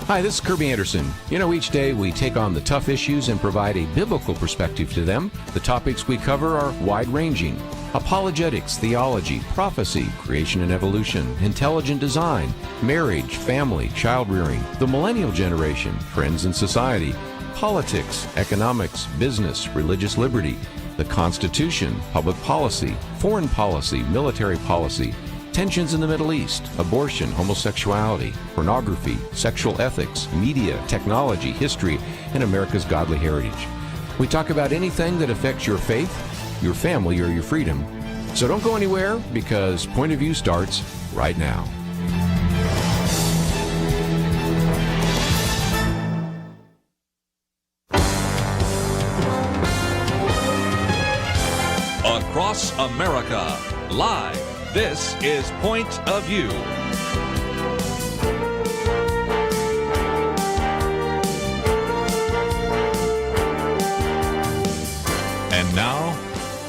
Hi, this is Kerby Anderson. You know, each day we take on the tough issues and provide a biblical perspective to them. The topics we cover are wide-ranging. Apologetics, theology, prophecy, creation and evolution, intelligent design, marriage, family, child-rearing, the millennial generation, trends in society, politics, economics, business, religious liberty, the Constitution, public policy, foreign policy, military policy, tensions in the Middle East, abortion, homosexuality, pornography, sexual ethics, media, technology, history, and America's godly heritage. We talk about anything that affects your faith, your family, or your freedom. So don't go anywhere, because Point of View starts right now. Across America, live. This is Point of View. And now,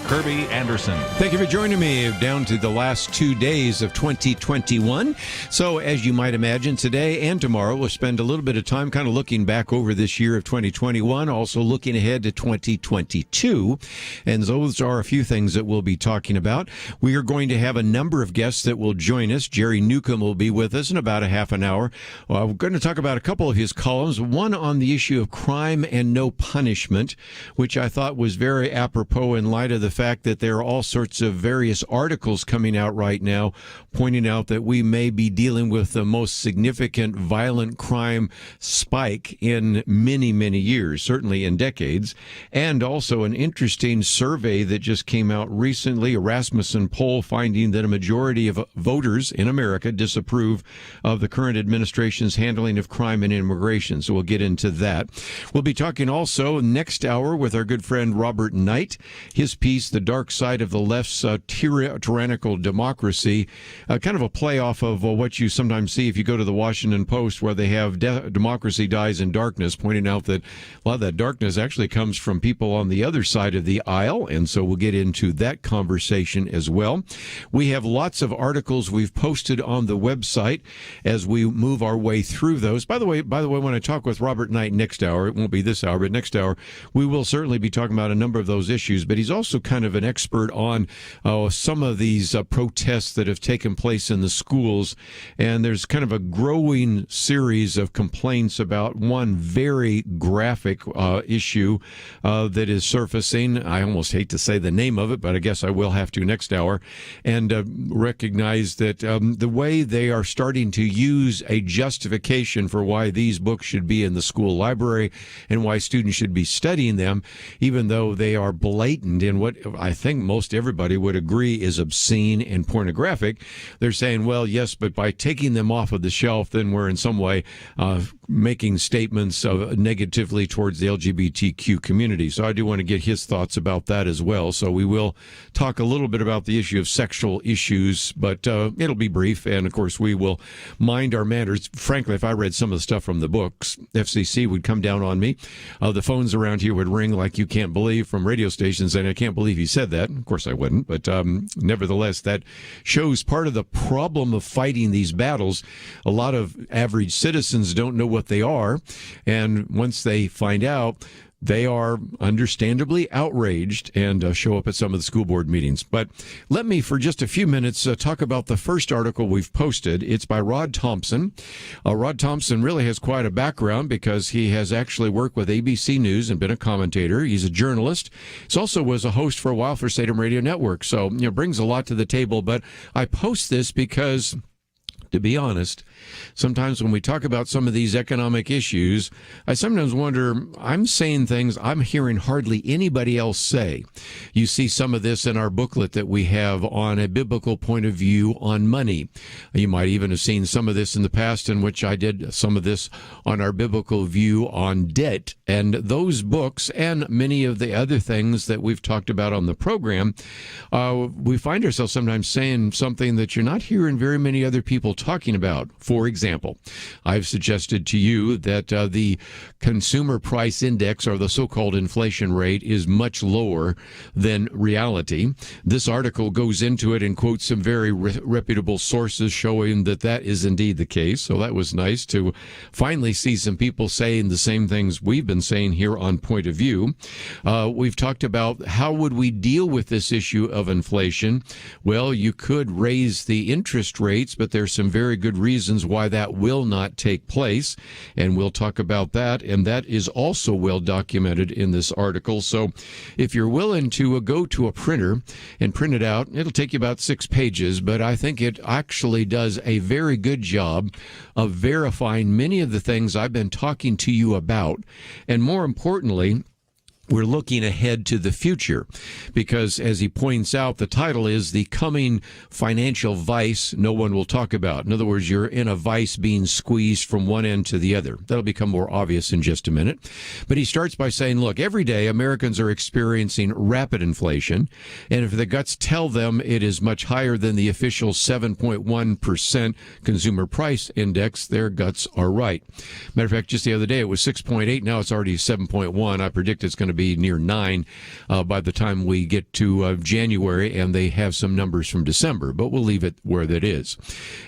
Kerby Anderson. Thank you for joining me down to the last 2 days of 2021. So as you might imagine, today and tomorrow we'll spend a little bit of time kind of looking back over this year of 2021, also looking ahead to 2022. And those are a few things that we'll be talking about. We are going to have a number of guests that will join us. Jerry Newcombe will be with us in about a half an hour. We're going to talk about a couple of his columns, one on the issue of crime and no punishment, which I thought was very apropos in light of the fact that there are all sorts of various articles coming out right now pointing out that we may be dealing with the most significant violent crime spike in many, many years, certainly in decades, and also an interesting survey that just came out recently, a Rasmussen poll finding that a majority of voters in America disapprove of the current administration's handling of crime and immigration. So we'll get into that. We'll be talking also next hour with our good friend Robert Knight. His piece, The Dark Side of the Left's Tyrannical Democracy, kind of a play off of what you sometimes see if you go to the Washington Post, where they have democracy dies in darkness, pointing out that a lot of that darkness actually comes from people on the other side of the aisle. And so we'll get into that conversation as well. We have lots of articles we've posted on the website as we move our way through those. By the way, when I talk with Robert Knight next hour, it won't be this hour, but next hour, we will certainly be talking about a number of those issues. But he's also kind of an expert on some of these protests that have taken place in the schools. And there's kind of a growing series of complaints about one very graphic issue that is surfacing. I almost hate to say the name of it, but I guess I will have to next hour. And recognize that the way they are starting to use a justification for why these books should be in the school library and why students should be studying them, even though they are blatant in what I think most everybody would agree is obscene and pornographic. They're saying, well, yes, but by taking them off of the shelf, then we're in some way making statements negatively towards the LGBTQ community. So I do want to get his thoughts about that as well. So we will talk a little bit about the issue of sexual issues, but it'll be brief. And of course, we will mind our manners. Frankly, if I read some of the stuff from the books, FCC would come down on me. The phones around here would ring like you can't believe from radio stations saying, I can't believe he said that. Of course I wouldn't, but nevertheless, that shows part of the problem of fighting these battles. A lot of average citizens don't know what they are, and once they find out, they are understandably outraged and show up at some of the school board meetings. But let me, for just a few minutes, talk about the first article we've posted. It's by Rod Thompson. Rod Thompson really has quite a background because he has actually worked with ABC News and been a commentator. He's a journalist. He also was a host for a while for Salem Radio Network. So, brings a lot to the table. But I post this because, to be honest, sometimes when we talk about some of these economic issues, I sometimes wonder, I'm saying things I'm hearing hardly anybody else say. You see some of this in our booklet that we have on a biblical point of view on money. You might even have seen some of this in the past, in which I did some of this on our biblical view on debt And those books and many of the other things that we've talked about on the program, we find ourselves sometimes saying something that you're not hearing very many other people talking about. For example, I've suggested to you that the consumer price index, or the so-called inflation rate, is much lower than reality. This article goes into it and quotes some very reputable sources showing that that is indeed the case. So that was nice to finally see some people saying the same things we've been saying here on Point of View. We've talked about how would we deal with this issue of inflation. Well, you could raise the interest rates, but there's some very good reasons why that will not take place, and we'll talk about that, and that is also well documented in this article. So if you're willing to go to a printer and print it out, it'll take you about 6 pages, but I think it actually does a very good job of verifying many of the things I've been talking to you about. And more importantly, we're looking ahead to the future because, as he points out, the title is The Coming Financial Vice No One Will Talk About. In other words, you're in a vice being squeezed from one end to the other. That'll become more obvious in just a minute. But he starts by saying, look, every day Americans are experiencing rapid inflation, and if the guts tell them it is much higher than the official 7.1% consumer price index, their guts are right. Matter of fact, just the other day it was 6.8. Now it's already 7.1. I predict it's going to be near 9 by the time we get to January, and they have some numbers from December, but we'll leave it where that is.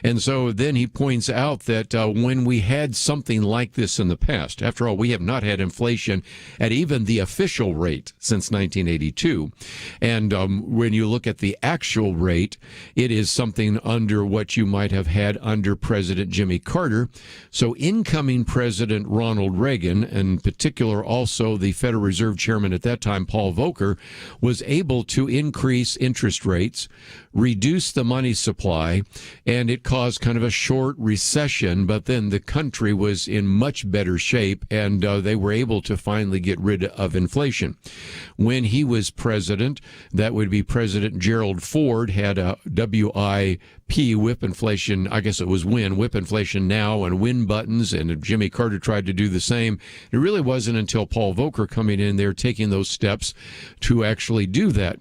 And so then he points out that when we had something like this in the past, after all, we have not had inflation at even the official rate since 1982. And when you look at the actual rate, it is something under what you might have had under President Jimmy Carter. So incoming President Ronald Reagan, in particular also the Federal Reserve Chairman at that time, Paul Volcker, was able to increase interest rates, reduce the money supply, and it caused kind of a short recession, but then the country was in much better shape, and they were able to finally get rid of inflation. When he was president, that would be President Gerald Ford, had a WIP, whip inflation, I guess it was whip inflation now, and win buttons, and Jimmy Carter tried to do the same. It really wasn't until Paul Volcker coming in there taking those steps to actually do that.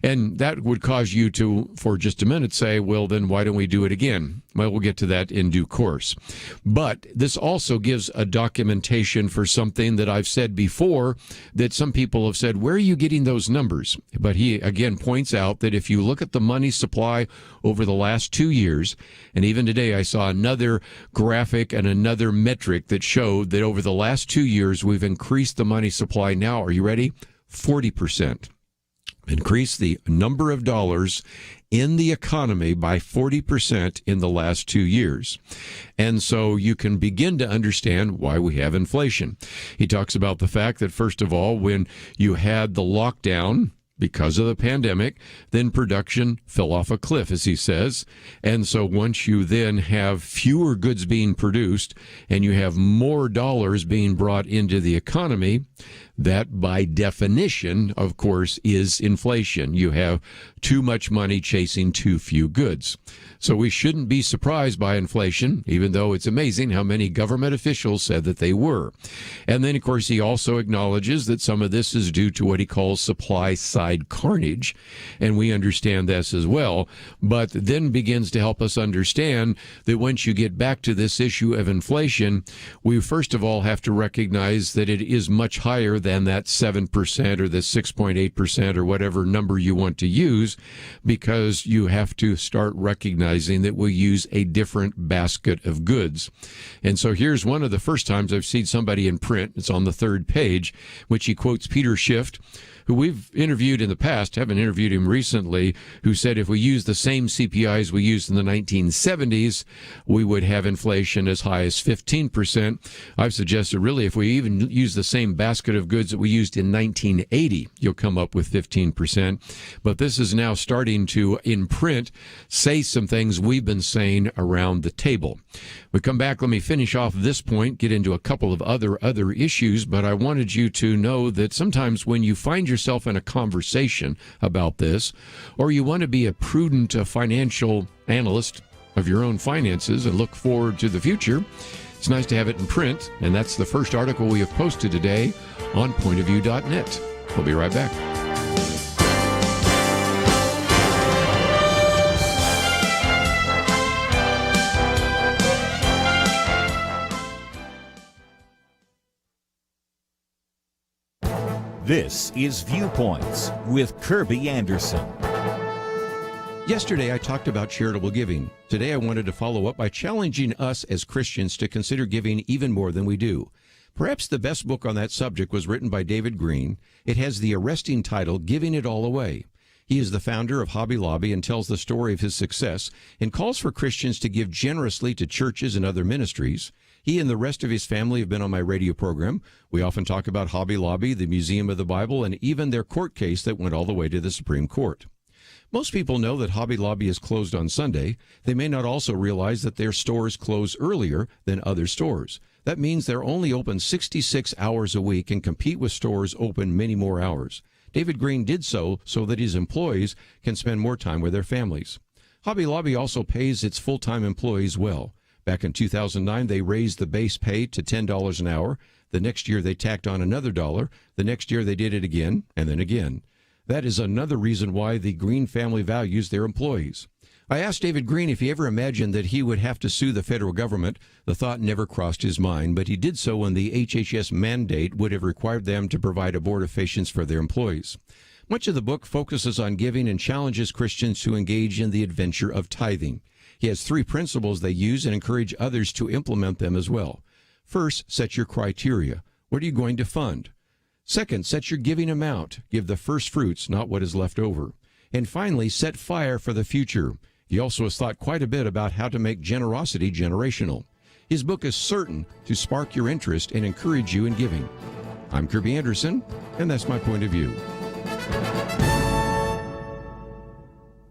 And that would cause you to, for just a minute, say, well, then why don't we do it again? Well, we'll get to that in due course. But this also gives a documentation for something that I've said before, that some people have said, where are you getting those numbers? But he again points out that if you look at the money supply over the last 2 years, and even today I saw another graphic and another metric that showed that over the last 2 years we've increased the money supply now, are you ready? 40%. Increase the number of dollars in the economy by 40% in the last 2 years. And so you can begin to understand why we have inflation. He talks about the fact that, first of all, when you had the lockdown because of the pandemic, then production fell off a cliff, as he says. And so once you then have fewer goods being produced and you have more dollars being brought into the economy, that by definition, of course, is inflation. You have too much money chasing too few goods. So we shouldn't be surprised by inflation, even though it's amazing how many government officials said that they were. And then, of course, he also acknowledges that some of this is due to what he calls supply side carnage, and we understand this as well, but then begins to help us understand that once you get back to this issue of inflation, we first of all have to recognize that it is much higher than that 7% or the 6.8% or whatever number you want to use, because you have to start recognizing that we use a different basket of goods. And so here's one of the first times I've seen somebody in print, it's on the 3rd page, which he quotes Peter Schiff, who we've interviewed in the past, haven't interviewed him recently, who said if we use the same CPIs we used in the 1970s, we would have inflation as high as 15%. I've suggested really if we even use the same basket of goods that we used in 1980, you'll come up with 15%. But this is now starting to, in print, say some things we've been saying around the table. We come back, let me finish off this point, get into a couple of other issues, but I wanted you to know that sometimes when you find yourself in a conversation about this, or you want to be a prudent financial analyst of your own finances and look forward to the future, It's nice to have it in print, and that's the first article we have posted today on pointofview.net. We'll be right back. This is Viewpoints with Kerby Anderson. Yesterday, I talked about charitable giving. Today, I wanted to follow up by challenging us as Christians to consider giving even more than we do. Perhaps the best book on that subject was written by David Green. It has the arresting title, Giving It All Away. He is the founder of Hobby Lobby and tells the story of his success and calls for Christians to give generously to churches and other ministries. He and the rest of his family have been on my radio program. We often talk about Hobby Lobby, the Museum of the Bible, and even their court case that went all the way to the Supreme Court. Most people know that Hobby Lobby is closed on Sunday. They may not also realize that their stores close earlier than other stores. That means they're only open 66 hours a week and compete with stores open many more hours. David Green did so that his employees can spend more time with their families. Hobby Lobby also pays its full-time employees well. Back in 2009, they raised the base pay to $10 an hour. The next year, they tacked on another $1. The next year, they did it again, and then again. That is another reason why the Green family values their employees. I asked David Green if he ever imagined that he would have to sue the federal government. The thought never crossed his mind, but he did so when the HHS mandate would have required them to provide abortifacients for their employees. Much of the book focuses on giving and challenges Christians to engage in the adventure of tithing. He has 3 principles they use and encourage others to implement them as well. First, set your criteria. What are you going to fund? Second, set your giving amount. Give the first fruits, not what is left over. And finally, set fire for the future. He also has thought quite a bit about how to make generosity generational. His book is certain to spark your interest and encourage you in giving. I'm Kerby Anderson, and that's my point of view.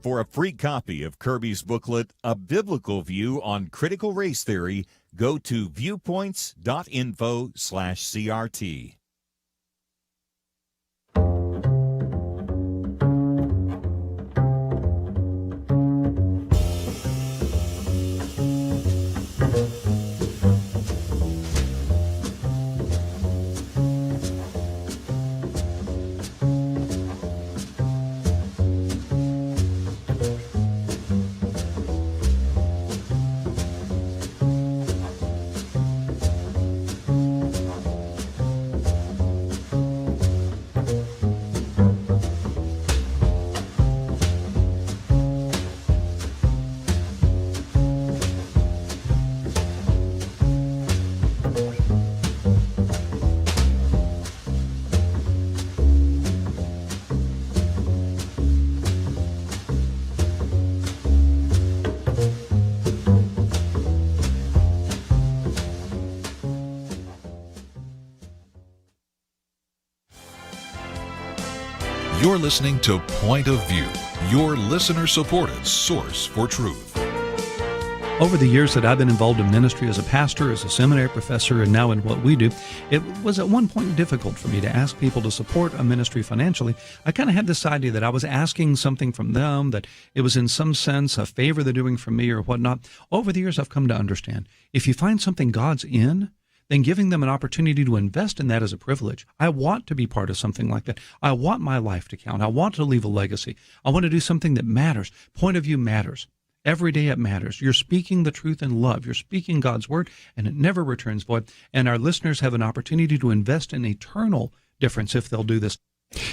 For a free copy of Kerby's booklet, A Biblical View on Critical Race Theory, go to viewpoints.info/CRT. You're listening to Point of View, your listener-supported source for truth. Over the years that I've been involved in ministry as a pastor, as a seminary professor, and now in what we do, it was at one point difficult for me to ask people to support a ministry financially. I kind of had this idea that I was asking something from them, that it was in some sense a favor they're doing for me or whatnot. Over the years, I've come to understand, if you find something God's in, then giving them an opportunity to invest in that is a privilege. I want to be part of something like that. I want my life to count. I want to leave a legacy. I want to do something that matters. Point of view matters. Every day it matters. You're speaking the truth in love. You're speaking God's word, and it never returns void. And our listeners have an opportunity to invest in eternal difference if they'll do this.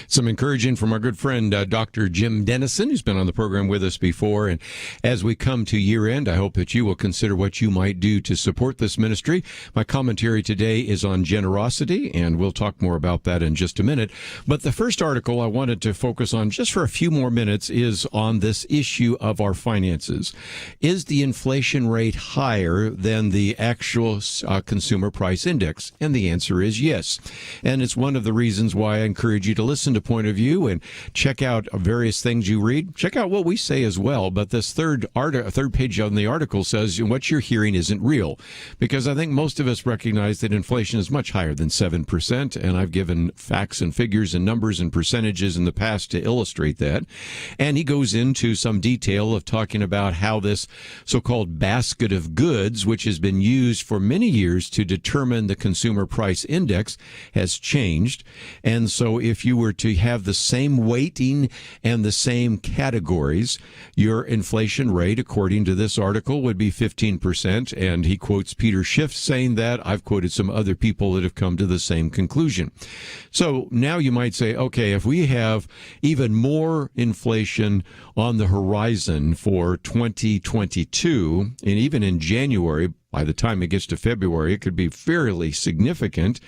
Some encouraging from our good friend, Dr. Jim Dennison, who's been on the program with us before. And as we come to year end, I hope that you will consider what you might do to support this ministry. My commentary today is on generosity, and we'll talk more about that in just a minute. But the first article I wanted to focus on just for a few more minutes is on this issue of our finances. Is the inflation rate higher than the actual consumer price index? And the answer is yes. And it's one of the reasons why I encourage you to to listen to Point of View and check out various things you read, check out what we say as well. But this third page on the article says what you're hearing isn't real, because I think most of us recognize that inflation is much higher than 7%, and I've given facts and figures and numbers and percentages in the past to illustrate that. And he goes into some detail of talking about how this so-called basket of goods, which has been used for many years to determine the consumer price index, has changed. And so if you were to have the same weighting and the same categories, your inflation rate, according to this article, would be 15%. And he quotes Peter Schiff saying that. I've quoted some other people that have come to the same conclusion. So now you might say, okay, if we have even more inflation on the horizon for 2022, and even in January, by the time it gets to February, it could be fairly significant.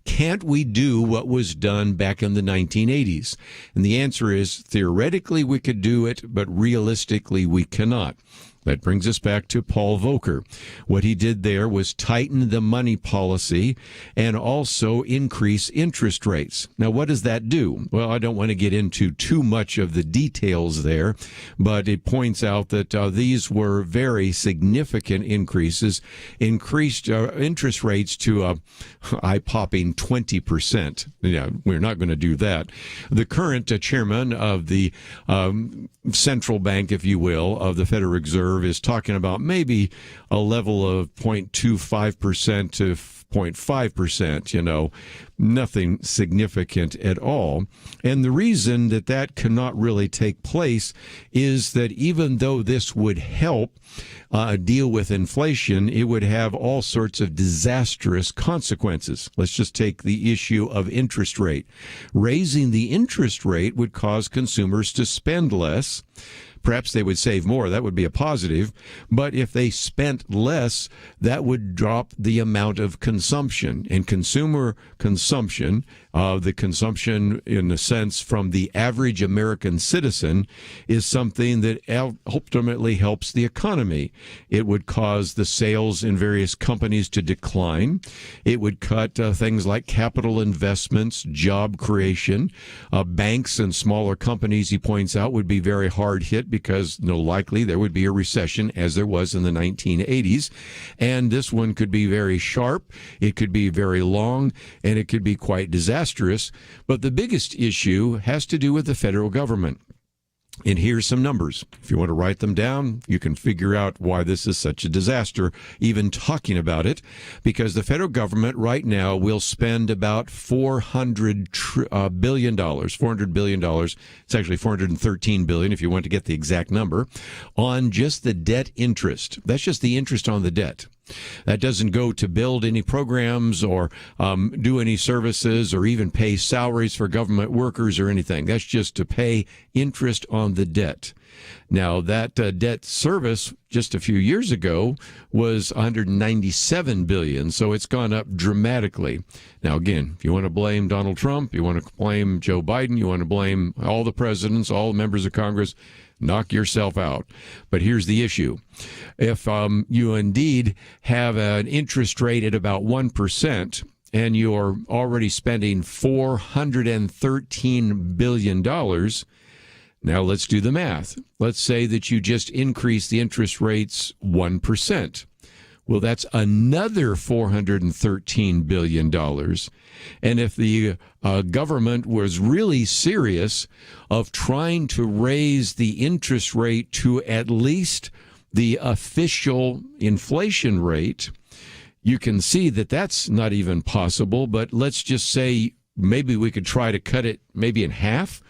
Can't we do what was done back in the 1980s? And the answer is, theoretically, we could do it, but realistically, we cannot. That brings us back to Paul Volcker. What he did there was tighten the money policy and also increase interest rates. Now, what does that do? Well, I don't want to get into too much of the details there, but it points out that these were very significant increases, increased interest rates to a eye-popping 20%. Yeah, we're not going to do that. The current chairman of the central bank, if you will, of the Federal Reserve is talking about maybe a level of 0.25% to 0.5%, nothing significant at all. And the reason that that cannot really take place is that even though this would help deal with inflation, it would have all sorts of disastrous consequences. Let's just take the issue of interest rate. Raising the interest rate would cause consumers to spend less. Perhaps they would save more. That would be a positive. But if they spent less, that would drop the amount of consumption. And consumer consumption, the consumption in a sense from the average American citizen, is something that ultimately helps the economy. It would cause the sales in various companies to decline. It would cut things like capital investments, job creation. Banks and smaller companies, he points out, would be very hard hit because likely there would be a recession as there was in the 1980s. And this one could be very sharp, it could be very long, and it could be quite disastrous. But the biggest issue has to do with the federal government. And here's some numbers. If you want to write them down, you can figure out why this is such a disaster, even talking about it, because the federal government right now will spend about $400 billion. It's actually $413 billion if you want to get the exact number, on just the debt interest. That's just the interest on the debt. That doesn't go to build any programs or do any services or even pay salaries for government workers or anything. That's just to pay interest on the debt. Now, that debt service just a few years ago was $197 billion, so it's gone up dramatically. Now, again, if you want to blame Donald Trump, you want to blame Joe Biden, you want to blame all the presidents, all the members of Congress, knock yourself out. But here's the issue. If you indeed have an interest rate at about 1% and you're already spending $413 billion, now let's do the math. Let's say that you just increase the interest rates 1%. Well, that's another $413 billion. And if the government was really serious of trying to raise the interest rate to at least the official inflation rate, you can see that that's not even possible. But let's just say maybe we could try to cut it maybe in half.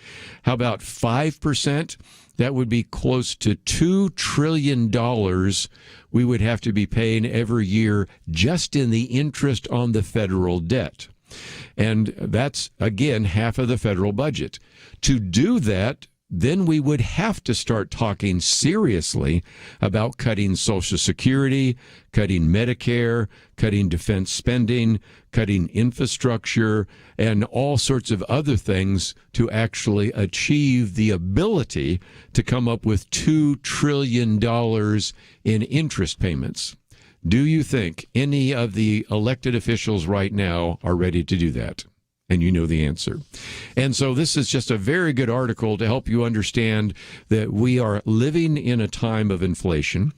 How about 5%? That would be close to $2 trillion we would have to be paying every year just in the interest on the federal debt. And that's, again, half of the federal budget. To do that, then we would have to start talking seriously about cutting Social Security, cutting Medicare, cutting defense spending, cutting infrastructure, and all sorts of other things to actually achieve the ability to come up with $2 trillion in interest payments. Do you think any of the elected officials right now are ready to do that? And you know the answer. And so this is just a very good article to help you understand that we are living in a time of inflation.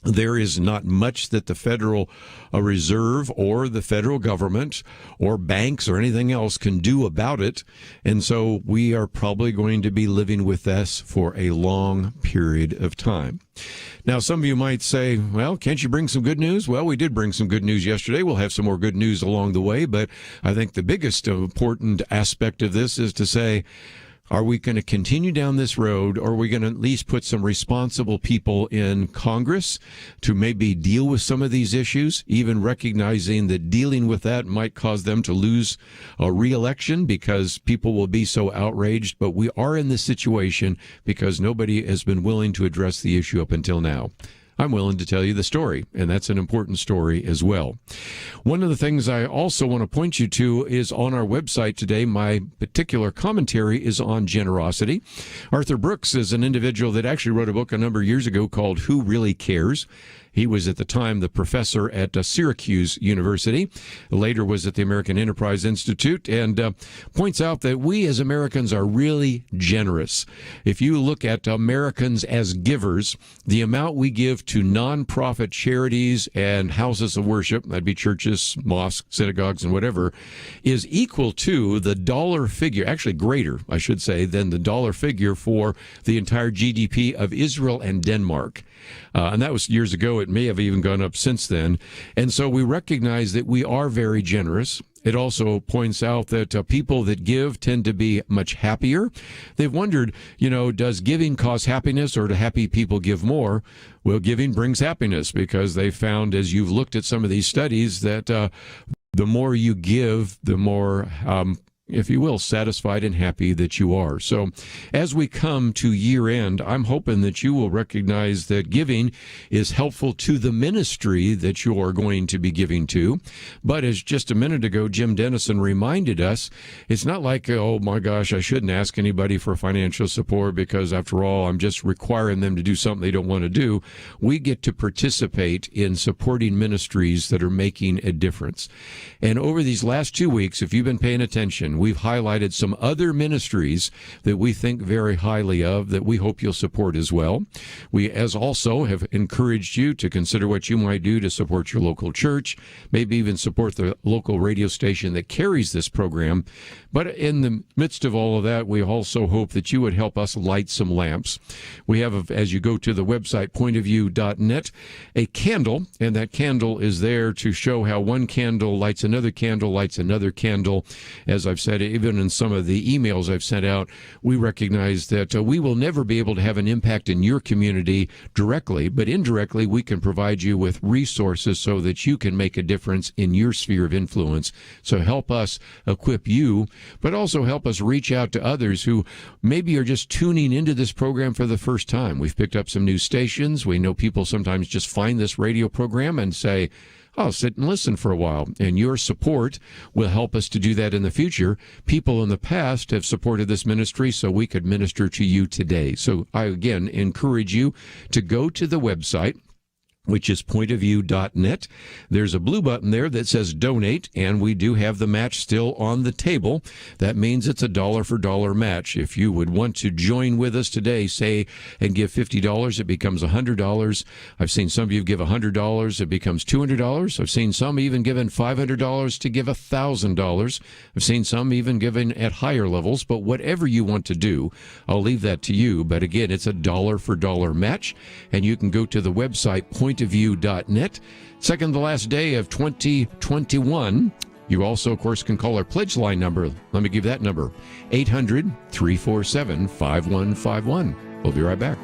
There is not much that the Federal Reserve or the federal government or banks or anything else can do about it. And so we are probably going to be living with this for a long period of time. Now, some of you might say, well, can't you bring some good news? Well, we did bring some good news yesterday. We'll have some more good news along the way. But I think the biggest important aspect of this is to say, are we going to continue down this road, or are we going to at least put some responsible people in Congress to maybe deal with some of these issues, even recognizing that dealing with that might cause them to lose a re-election because people will be so outraged? But we are in this situation because nobody has been willing to address the issue up until now. I'm willing to tell you the story, and that's an important story as well. One of the things I also want to point you to is on our website today. My particular commentary is on generosity. Arthur Brooks is an individual that actually wrote a book a number of years ago called Who Really Cares? He was at the time the professor at Syracuse University, later was at the American Enterprise Institute, and points out that we as Americans are really generous. If you look at Americans as givers, the amount we give to nonprofit charities and houses of worship, that'd be churches, mosques, synagogues, and whatever, is equal to the dollar figure, actually greater, I should say, than the dollar figure for the entire GDP of Israel and Denmark. And that was years ago. It may have even gone up since then. And so we recognize that we are very generous. It also points out that people that give tend to be much happier. They've wondered, does giving cause happiness, or do happy people give more? Well, giving brings happiness, because they found, as you've looked at some of these studies, that the more you give, the more if you will, satisfied and happy that you are. So as we come to year end, I'm hoping that you will recognize that giving is helpful to the ministry that you are going to be giving to. But as just a minute ago, Jim Dennison reminded us, it's not like, oh my gosh, I shouldn't ask anybody for financial support because after all, I'm just requiring them to do something they don't want to do. We get to participate in supporting ministries that are making a difference. And over these last 2 weeks, if you've been paying attention, we've highlighted some other ministries that we think very highly of that we hope you'll support as well. We, as also, have encouraged you to consider what you might do to support your local church, maybe even support the local radio station that carries this program. But in the midst of all of that, we also hope that you would help us light some lamps. We have, as you go to the website, pointofview.net, a candle, and that candle is there to show how one candle lights another candle, lights another candle. As I've said, even in some of the emails I've sent out, we recognize that we will never be able to have an impact in your community directly, but indirectly we can provide you with resources so that you can make a difference in your sphere of influence. So help us equip you, but also help us reach out to others who maybe are just tuning into this program for the first time. We've picked up some new stations. We know people sometimes just find this radio program and say, I'll sit and listen for a while, and your support will help us to do that in the future. People in the past have supported this ministry so we could minister to you today. So I, again, encourage you to go to the website, which is pointofview.net. There's a blue button there that says donate, and we do have the match still on the table. That means it's a dollar for dollar match. If you would want to join with us today, say, and give $50, it becomes $100. I've seen some of you give $100, it becomes $200. I've seen some even giving $500 to give $1,000. I've seen some even giving at higher levels, but whatever you want to do, I'll leave that to you. But again, it's a dollar for dollar match, and you can go to the website, pointofview.net. Second to last day of 2021. You also, of course, can call our pledge line number. Let me give that number, 800-347-5151. We'll be right back.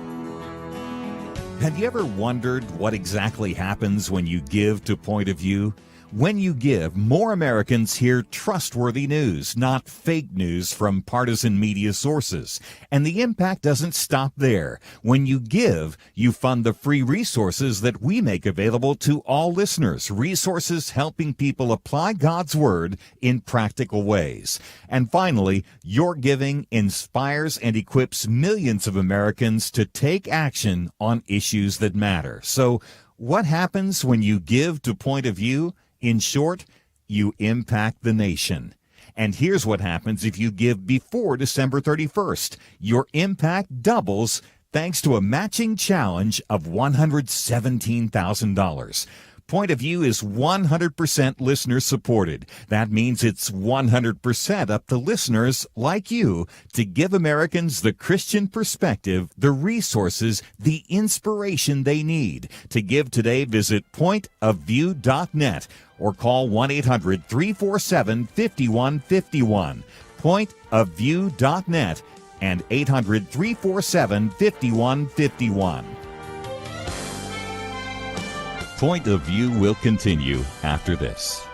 Have you ever wondered what exactly happens when you give to Point of View? When you give, more Americans hear trustworthy news, not fake news from partisan media sources. And the impact doesn't stop there. When you give, you fund the free resources that we make available to all listeners, resources helping people apply God's Word in practical ways. And finally, your giving inspires and equips millions of Americans to take action on issues that matter. So, what happens when you give to Point of View? In short, you impact the nation. And here's what happens if you give before December 31st. Your impact doubles thanks to a matching challenge of $117,000. Point of View is 100% listener supported. That means it's 100% up to listeners like you to give Americans the Christian perspective, the resources, the inspiration they need. To give today, visit pointofview.net or call 1-800-347-5151. Pointofview.net and 800-347-5151. Point of View will continue after this.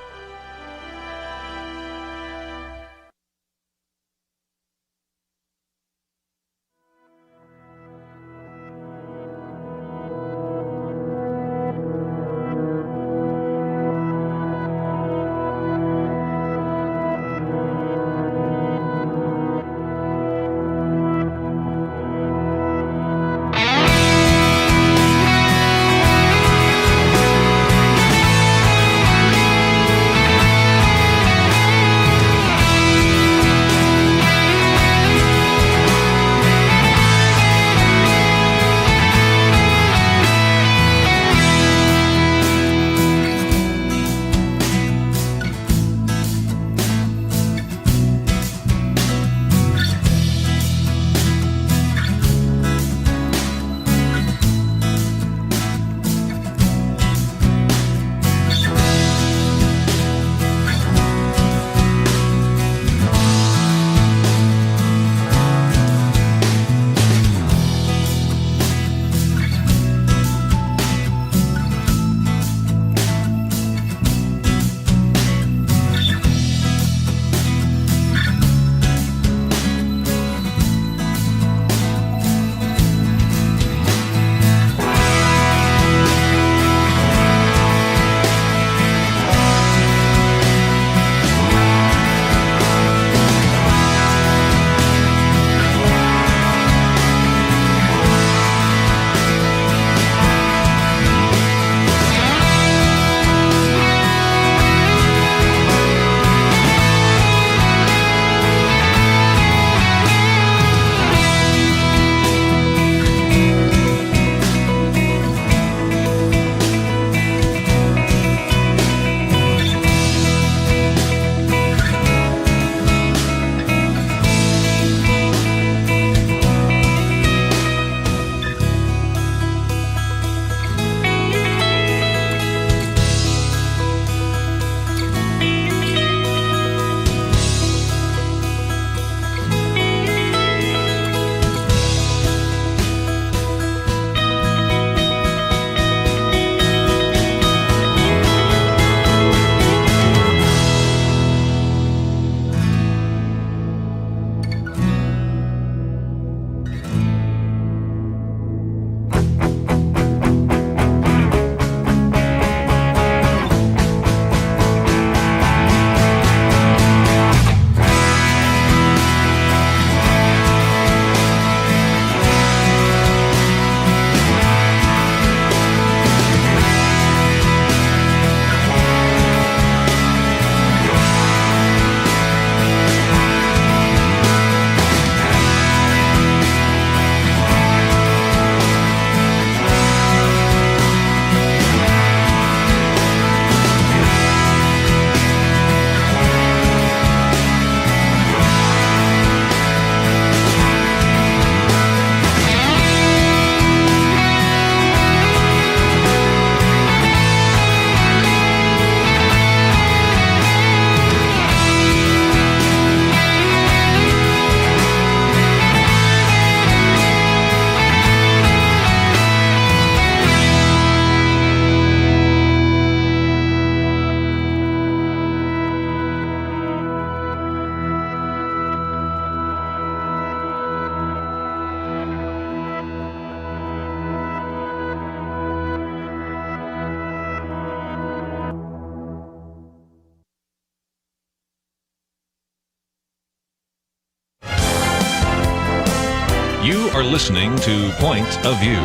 You are listening to Point of View.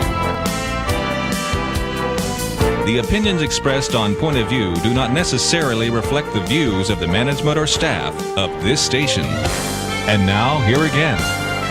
The opinions expressed on Point of View do not necessarily reflect the views of the management or staff of this station. And now, here again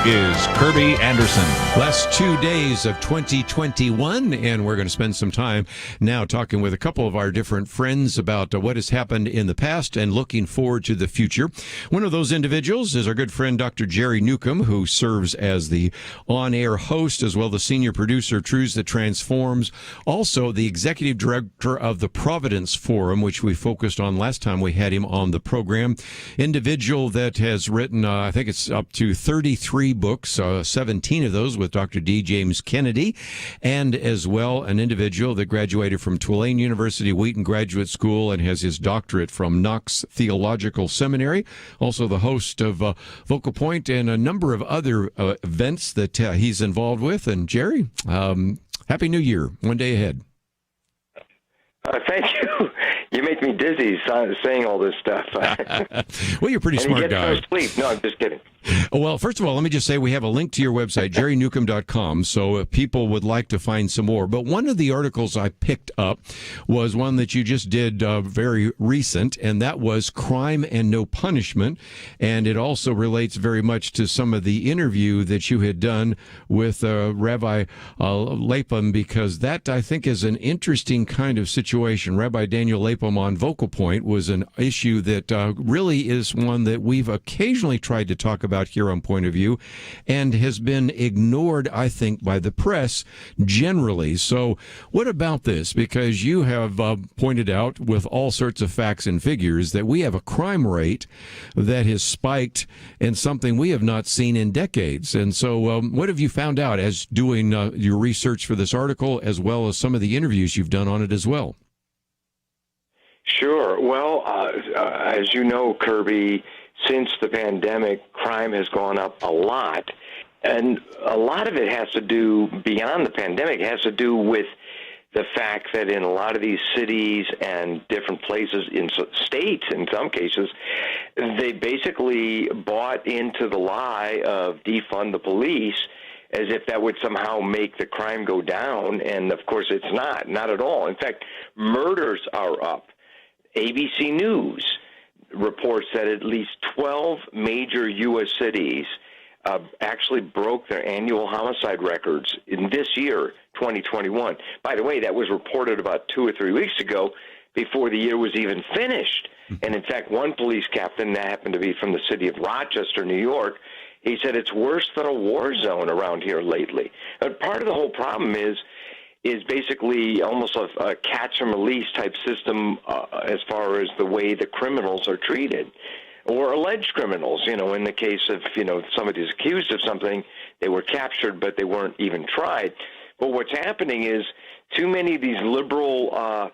is Kerby Anderson. Last 2 days of 2021, and we're going to spend some time now talking with a couple of our different friends about what has happened in the past and looking forward to the future. One of those individuals is our good friend Dr. Jerry Newcombe, who serves as the on-air host as well as the senior producer of Truths That Transforms, also the executive director of the Providence Forum, which we focused on last time we had him on the program. Individual that has written, I think it's up to 33 books, 17 of those with Dr. D. James Kennedy, and as well an individual that graduated from Tulane University Wheaton Graduate School and has his doctorate from Knox Theological Seminary. Also the host of Vocal Point and a number of other events that he's involved with. And Jerry, Happy New Year. One day ahead. Thank you. You make me dizzy saying all this stuff. Well, you're a pretty smart guy. You get no sleep. No, I'm just kidding. Well, first of all, let me just say we have a link to your website, jerrynewcombe.com, so if people would like to find some more. But one of the articles I picked up was one that you just did very recent, and that was Crime and No Punishment. And it also relates very much to some of the interview that you had done with Rabbi Lapham, because that, I think, is an interesting kind of situation. Rabbi Daniel Lapham on Vocal Point was an issue that really is one that we've occasionally tried to talk about here on Point of View and has been ignored, I think, by the press generally. So what about this? Because you have pointed out with all sorts of facts and figures that we have a crime rate that has spiked and something we have not seen in decades. And so what have you found out as doing your research for this article, as well as some of the interviews you've done on it as well? Sure. Well, as you know, Kerby, since the pandemic, crime has gone up a lot. And a lot of it has to do, beyond the pandemic, it has to do with the fact that in a lot of these cities and different places in states, in some cases, they basically bought into the lie of defund the police as if that would somehow make the crime go down. And, of course, it's not at all. In fact, murders are up. ABC News reports that at least 12 major U.S. cities actually broke their annual homicide records in this year, 2021. By the way, that was reported about 2 or 3 weeks ago before the year was even finished. And in fact, one police captain, that happened to be from the city of Rochester, New York, he said it's worse than a war zone around here lately. But part of the whole problem is basically almost a catch-and-release type system as far as the way the criminals are treated, or alleged criminals. You know, in the case of, somebody's accused of something, they were captured, but they weren't even tried. But what's happening is too many of these liberal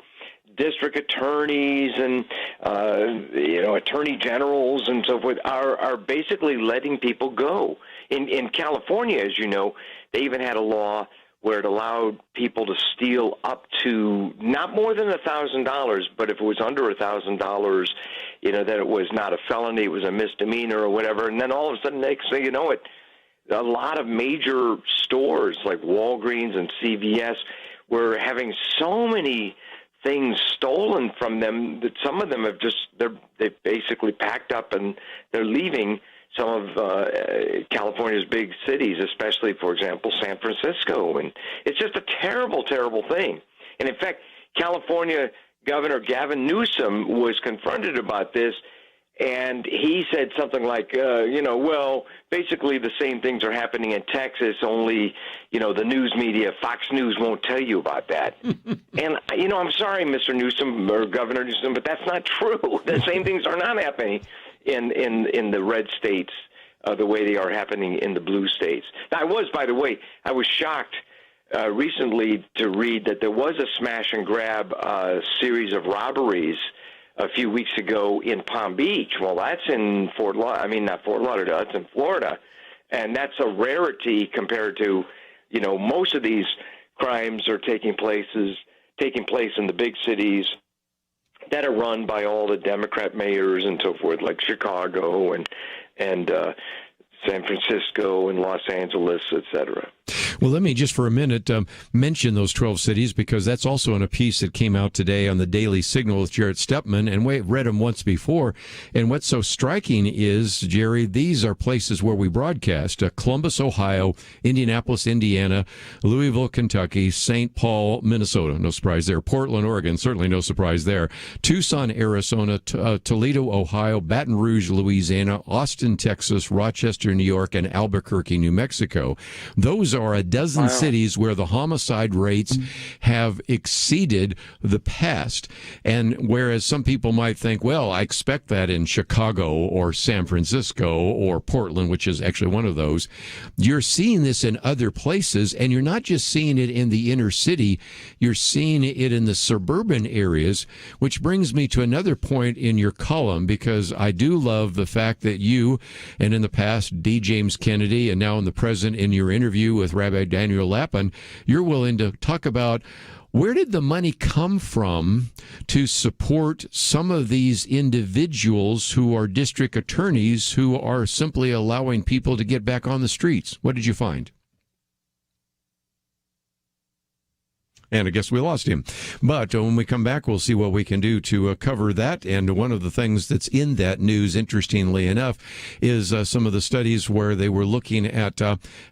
district attorneys and, attorney generals and so forth are basically letting people go. In California, as you know, they even had a law where it allowed people to steal up to not more than $1,000, but if it was under $1,000, that it was not a felony, it was a misdemeanor or whatever. And then all of a sudden, next thing you know it, a lot of major stores like Walgreens and CVS were having so many things stolen from them that some of them have they've basically packed up and they're leaving some of California's big cities, especially, for example, San Francisco. And it's just a terrible, terrible thing. And in fact, California Governor Gavin Newsom was confronted about this, and he said something like, basically the same things are happening in Texas, only, the news media, Fox News won't tell you about that. And, I'm sorry, Mr. Newsom or Governor Newsom, but that's not true. The same things are not happening in the red states the way they are happening in the blue states. Now, by the way, I was shocked recently to read that there was a smash and grab series of robberies a few weeks ago in Palm Beach. Well, that's in not Fort Lauderdale, that's in Florida. And that's a rarity compared to, most of these crimes are taking place in the big cities that are run by all the Democrat mayors and so forth, like Chicago and San Francisco and Los Angeles, et cetera. Well, let me just for a minute mention those 12 cities, because that's also in a piece that came out today on the Daily Signal with Jarrett Stepman, and we read them once before. And what's so striking is, Jerry, these are places where we broadcast: Columbus, Ohio; Indianapolis, Indiana; Louisville, Kentucky; St. Paul, Minnesota. No surprise there. Portland, Oregon. Certainly no surprise there. Tucson, Arizona; Toledo, Ohio; Baton Rouge, Louisiana; Austin, Texas; Rochester, New York; and Albuquerque, New Mexico. Those are a dozen cities where the homicide rates have exceeded the past. And whereas some people might think, well, I expect that in Chicago or San Francisco or Portland, which is actually one of those, you're seeing this in other places, and you're not just seeing it in the inner city, you're seeing it in the suburban areas, which brings me to another point in your column, because I do love the fact that you, and in the past, D. James Kennedy, and now in the present, in your interview with Rabbi Daniel Lapin, you're willing to talk about where did the money come from to support some of these individuals who are district attorneys who are simply allowing people to get back on the streets. What did you find? And I guess we lost him. But when we come back, we'll see what we can do to cover that. And one of the things that's in that news, interestingly enough, is some of the studies where they were looking at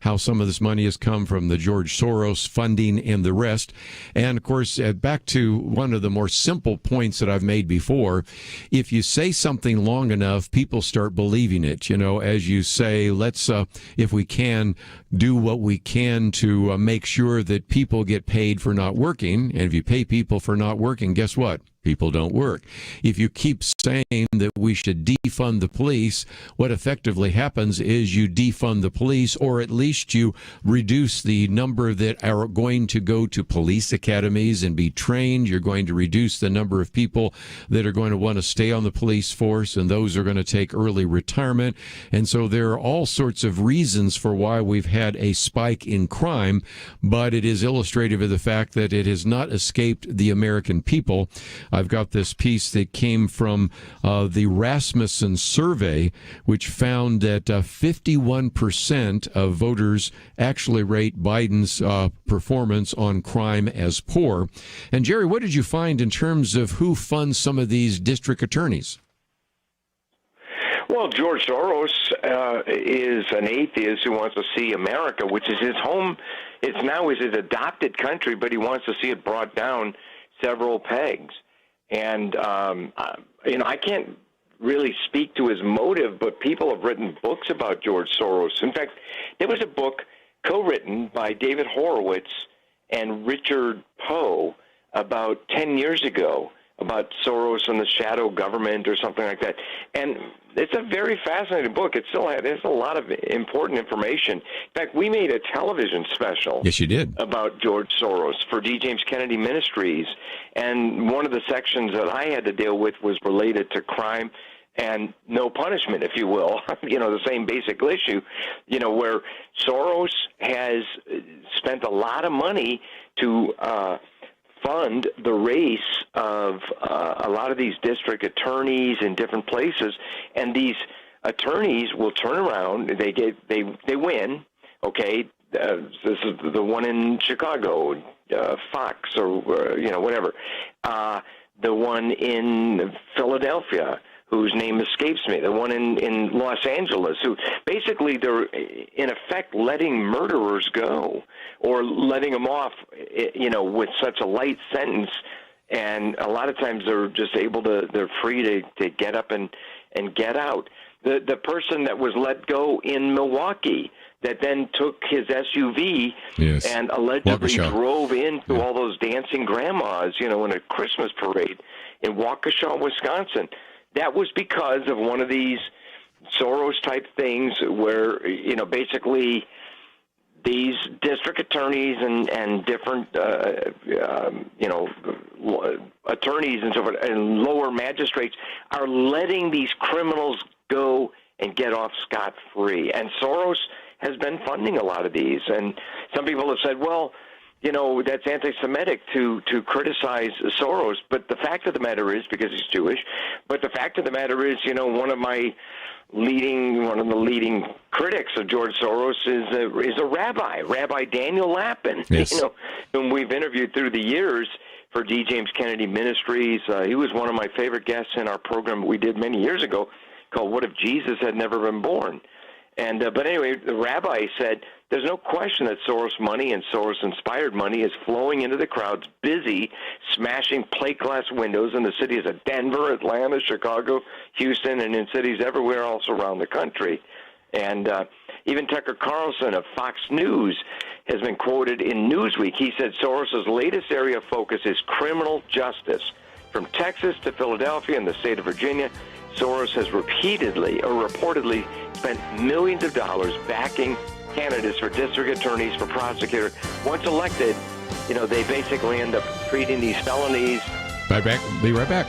how some of this money has come from the George Soros funding and the rest. And, of course, back to one of the more simple points that I've made before, if you say something long enough, people start believing it. You know, as you say, let's, if we can, do what we can to make sure that people get paid for not working. And if you pay people for not working, guess what? People don't work. If you keep saying that we should defund the police, what effectively happens is you defund the police, or at least you reduce the number that are going to go to police academies and be trained. You're going to reduce the number of people that are going to want to stay on the police force, and those are going to take early retirement. And so there are all sorts of reasons for why we've had a spike in crime, but it is illustrative of the fact that it has not escaped the American people. I've got this piece that came from the Rasmussen survey, which found that 51% of voters actually rate Biden's performance on crime as poor. And Jerry, what did you find in terms of who funds some of these district attorneys? Well, George Soros is an atheist who wants to see America, which is his home. It's now his adopted country, but he wants to see it brought down several pegs. And, I can't really speak to his motive, but people have written books about George Soros. In fact, there was a book co-written by David Horowitz and Richard Poe about 10 years ago about Soros and the shadow government or something like that. And it's a very fascinating book. It still has a lot of important information. In fact, we made a television special. Yes, you did. About George Soros for D. James Kennedy Ministries. And one of the sections that I had to deal with was related to crime and no punishment, if you will. The same basic issue, where Soros has spent a lot of money to fund the race of a lot of these district attorneys in different places, and these attorneys will turn around. They win. Okay, this is the one in Chicago, Fox or whatever. The one in Philadelphia, whose name escapes me, the one in Los Angeles, who basically they're in effect letting murderers go or letting them off, with such a light sentence. And a lot of times they're just they're free to get up and get out. The person that was let go in Milwaukee that then took his SUV and allegedly drove into all those dancing grandmas, in a Christmas parade in Waukesha, Wisconsin. That was because of one of these Soros-type things where, basically these district attorneys and different, attorneys and so forth, and lower magistrates are letting these criminals go and get off scot-free. And Soros has been funding a lot of these. And some people have said, well, that's anti-Semitic to criticize Soros. But the fact of the matter is, because he's Jewish, but the fact of the matter is, one of my one of the leading critics of George Soros is a rabbi, Rabbi Daniel Lapin, Yes. whom we've interviewed through the years for D. James Kennedy Ministries. He was one of my favorite guests in our program we did many years ago called What If Jesus Had Never Been Born? And but anyway, the rabbi said there's no question that Soros money and Soros-inspired money is flowing into the crowds busy smashing plate glass windows in the cities of Denver, Atlanta, Chicago, Houston, and in cities everywhere else around the country. And even Tucker Carlson of Fox News has been quoted in Newsweek. He said Soros' latest area of focus is criminal justice. From Texas to Philadelphia and the state of Virginia, Soros has reportedly spent millions of dollars backing candidates for district attorneys, for prosecutors. Once elected, they basically end up treating these felonies. Be right back.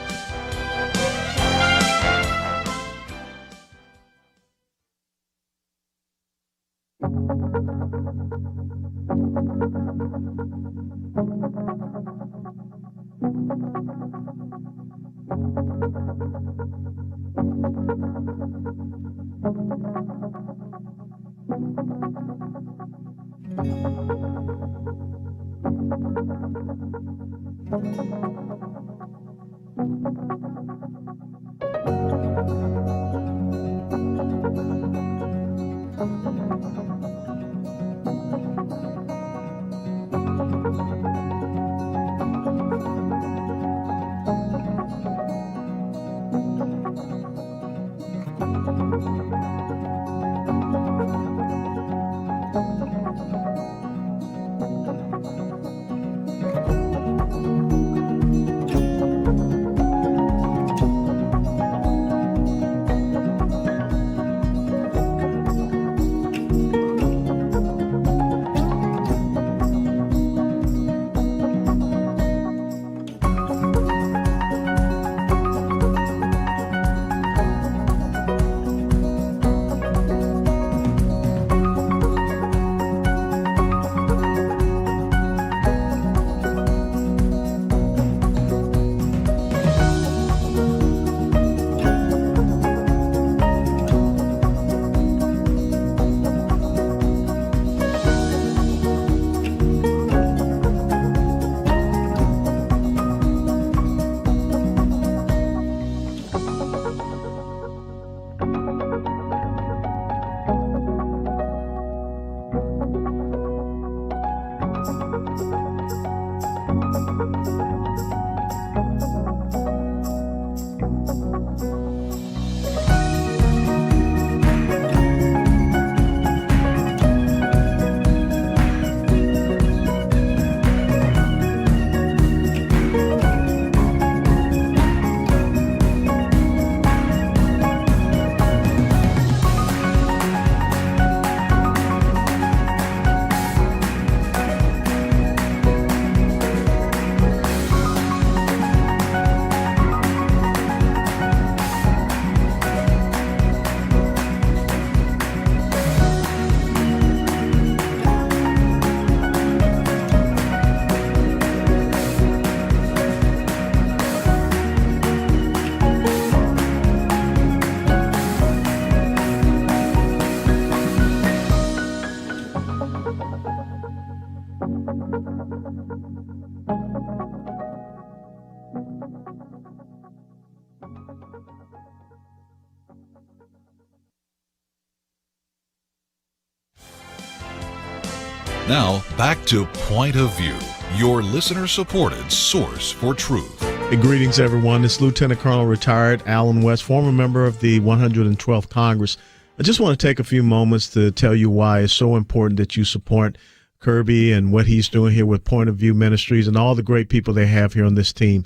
Now, back to Point of View, your listener-supported source for truth. Hey, greetings, everyone. This is Lieutenant Colonel retired Alan West, former member of the 112th Congress. I just want to take a few moments to tell you why it's so important that you support Kerby and what he's doing here with Point of View Ministries and all the great people they have here on this team.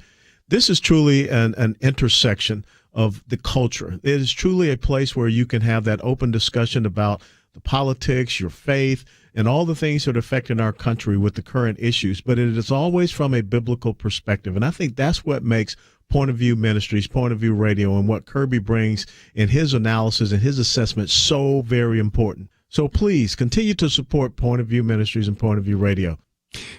This is truly an intersection of the culture. It is truly a place where you can have that open discussion about the politics, your faith, and all the things that are affecting our country with the current issues. But it is always from a biblical perspective. And I think that's what makes Point of View Ministries, Point of View Radio, and what Kerby brings in his analysis and his assessment so very important. So please continue to support Point of View Ministries and Point of View Radio.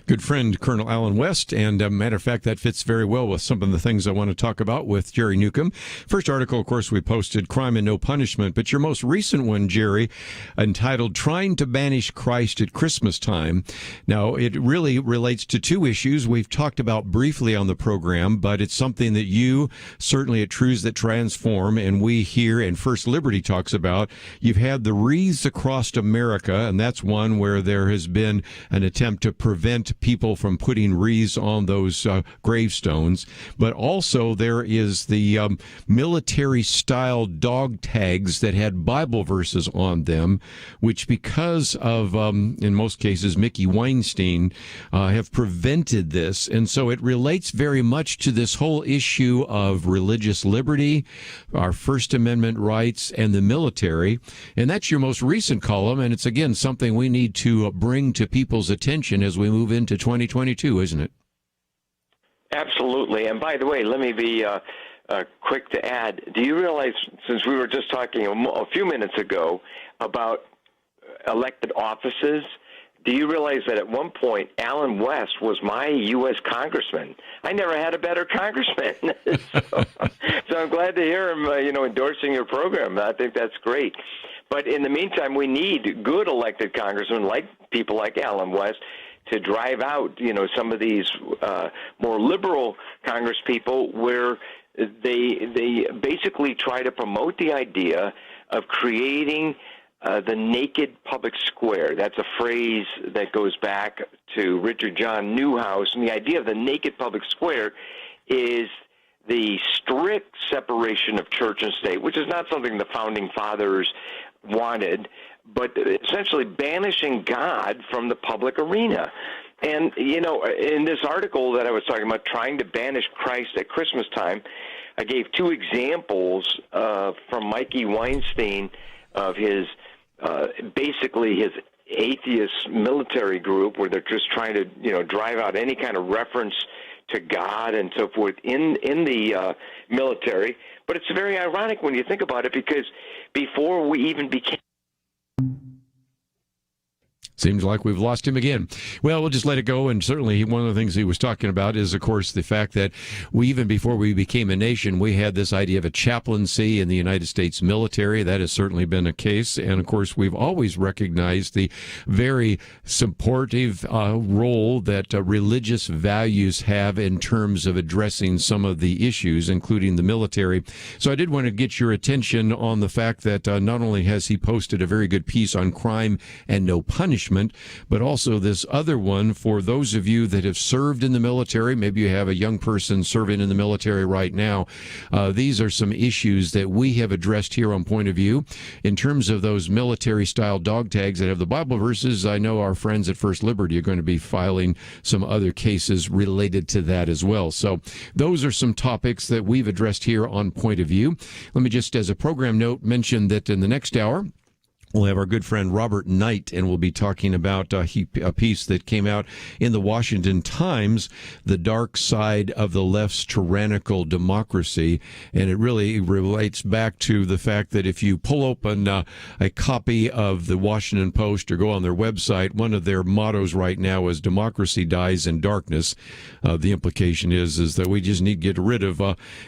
Good friend, Colonel Alan West, and matter of fact, that fits very well with some of the things I want to talk about with Jerry Newcombe. First article, of course, we posted, Crime and No Punishment, but your most recent one, Jerry, entitled Trying to Banish Christ at Christmas Time. Now, it really relates to two issues we've talked about briefly on the program, but it's something that you, certainly at Truths That Transform, and we here and First Liberty talks about. You've had the wreaths across America, and that's one where there has been an attempt to prevent people from putting wreaths on those gravestones. But also there is the military-style dog tags that had Bible verses on them, which because of, in most cases, Mickey Weinstein, have prevented this. And so it relates very much to this whole issue of religious liberty, our First Amendment rights, and the military. And that's your most recent column, and it's, again, something we need to bring to people's attention as we move into 2022, isn't it? Absolutely. And by the way, let me be quick to add. Do you realize, since we were just talking a few minutes ago about elected offices, do you realize that at one point Alan West was my U.S. congressman? I never had a better congressman. So I'm glad to hear him, endorsing your program. I think that's great. But in the meantime, we need good elected congressmen, like people like Alan West, to drive out, some of these more liberal Congress people, where they basically try to promote the idea of creating the naked public square. That's a phrase that goes back to Richard John Newhouse, and the idea of the naked public square is the strict separation of church and state, which is not something the Founding Fathers wanted, but essentially banishing God from the public arena. And, in this article that I was talking about, Trying to Banish Christ at Christmas Time, I gave two examples from Mikey Weinstein of his, basically his atheist military group, where they're just trying to, drive out any kind of reference to God and so forth in the military. But it's very ironic when you think about it, because before we even became... Seems like we've lost him again. Well, we'll just let it go. And certainly one of the things he was talking about is, of course, the fact that even before we became a nation, we had this idea of a chaplaincy in the United States military. That has certainly been a case. And, of course, we've always recognized the very supportive role that religious values have in terms of addressing some of the issues, including the military. So I did want to get your attention on the fact that not only has he posted a very good piece on crime and no punishment, but also this other one for those of you that have served in the military. Maybe you have a young person serving in the military right now. These are some issues that we have addressed here on Point of View. In terms of those military-style dog tags that have the Bible verses, I know our friends at First Liberty are going to be filing some other cases related to that as well. So those are some topics that we've addressed here on Point of View. Let me just, as a program note, mention that in the next hour, we'll have our good friend Robert Knight, and we'll be talking about a piece that came out in the Washington Times, The Dark Side of the Left's Tyrannical Democracy. And it really relates back to the fact that if you pull open a copy of the Washington Post or go on their website, one of their mottos right now is democracy dies in darkness. The implication is that we just need to get rid of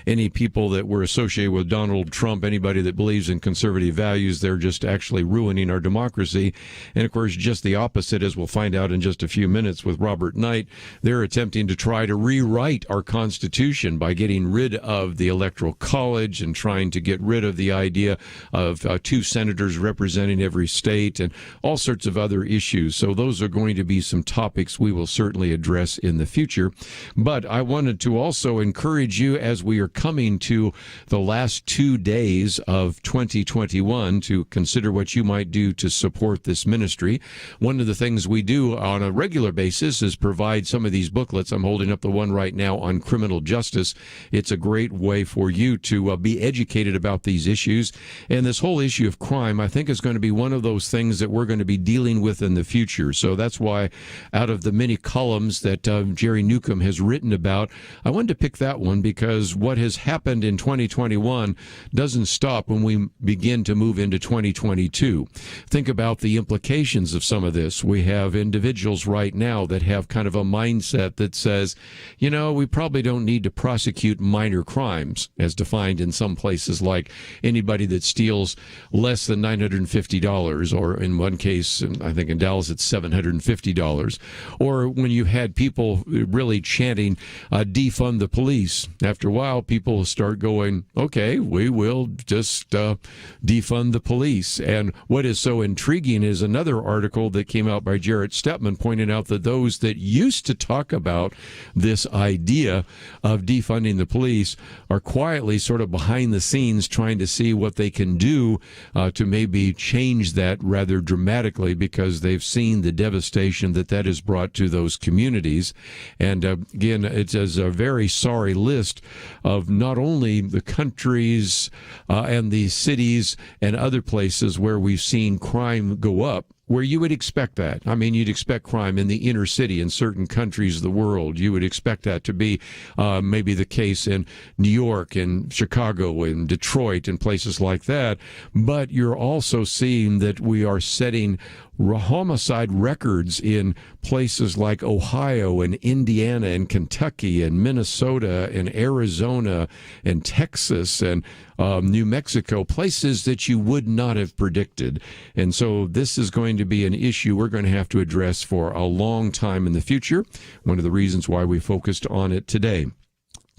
any people that were associated with Donald Trump, anybody that believes in conservative values. They're just actually ruining our democracy. And of course, just the opposite, as we'll find out in just a few minutes with Robert Knight. They're attempting to try to rewrite our Constitution by getting rid of the Electoral College and trying to get rid of the idea of two senators representing every state and all sorts of other issues. So those are going to be some topics we will certainly address in the future. But I wanted to also encourage you, as we are coming to the last 2 days of 2021, to consider what you might do to support this ministry. One of the things we do on a regular basis is provide some of these booklets. I'm holding up the one right now on criminal justice. It's a great way for you to be educated about these issues. And this whole issue of crime, I think, is going to be one of those things that we're going to be dealing with in the future. So that's why, out of the many columns that Jerry Newcombe has written about, I wanted to pick that one, because what has happened in 2021 doesn't stop when we begin to move into 2022. too. Think about the implications of some of this. We have individuals right now that have kind of a mindset that says, you know, we probably don't need to prosecute minor crimes, as defined in some places, like anybody that steals less than $950, or in one case, I think in Dallas, it's $750. Or when you had people really chanting, defund the police. After a while, people start going, okay, we will just defund the police. And what is so intriguing is another article that came out by Jarrett Stepman pointing out that those that used to talk about this idea of defunding the police are quietly sort of behind the scenes trying to see what they can do to maybe change that rather dramatically, because they've seen the devastation that that has brought to those communities. And again, it's a very sorry list of not only the countries and the cities and other places where we've seen crime go up, where you would expect that. I mean, you'd expect crime in the inner city in certain countries of the world. You would expect that to be maybe the case in New York and Chicago and Detroit and places like that. But you're also seeing that we are setting homicide records in places like Ohio and Indiana and Kentucky and Minnesota and Arizona and Texas and New Mexico, places that you would not have predicted. And so this is going to be an issue we're going to have to address for a long time in the future. One of the reasons why we focused on it today.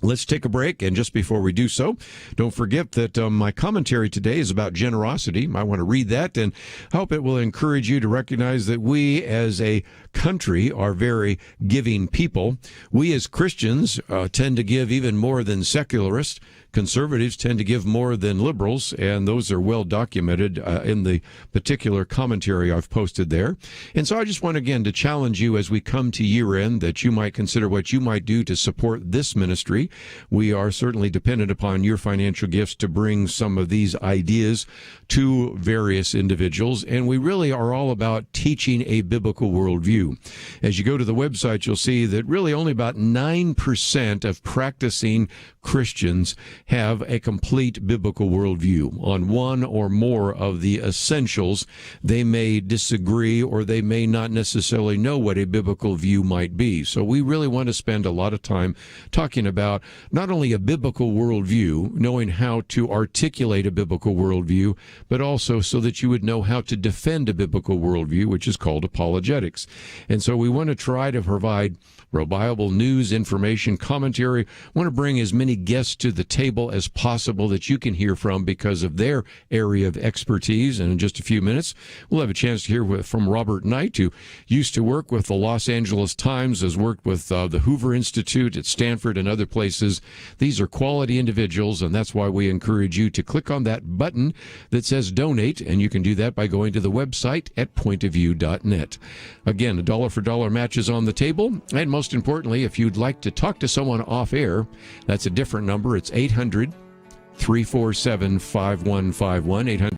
Let's take a break, and just before we do so, don't forget that my commentary today is about generosity. I want to read that, and I hope it will encourage you to recognize that we as a country are very giving people. We as Christians tend to give even more than secularists. Conservatives tend to give more than liberals, and those are well documented in the particular commentary I've posted there. And so I just want, again, to challenge you as we come to year end that you might consider what you might do to support this ministry. We are certainly dependent upon your financial gifts to bring some of these ideas to various individuals, and we really are all about teaching a biblical worldview. As you go to the website, you'll see that really only about 9% of practicing Christians have a complete biblical worldview. On one or more of the essentials, they may disagree, or they may not necessarily know what a biblical view might be. So we really want to spend a lot of time talking about not only a biblical worldview, knowing how to articulate a biblical worldview, but also so that you would know how to defend a biblical worldview, which is called apologetics. And so we want to try to provide reliable news, information, commentary. I want to bring as many guests to the table as possible that you can hear from because of their area of expertise. And in just a few minutes, we'll have a chance to hear from Robert Knight, who used to work with the Los Angeles Times, has worked with the Hoover Institute at Stanford and other places. These are quality individuals, and that's why we encourage you to click on that button that says donate, and you can do that by going to the website at pointofview.net. Again, a dollar for dollar match is on the table, and most importantly, if you'd like to talk to someone off air, that's a different number. It's 800-347-5151,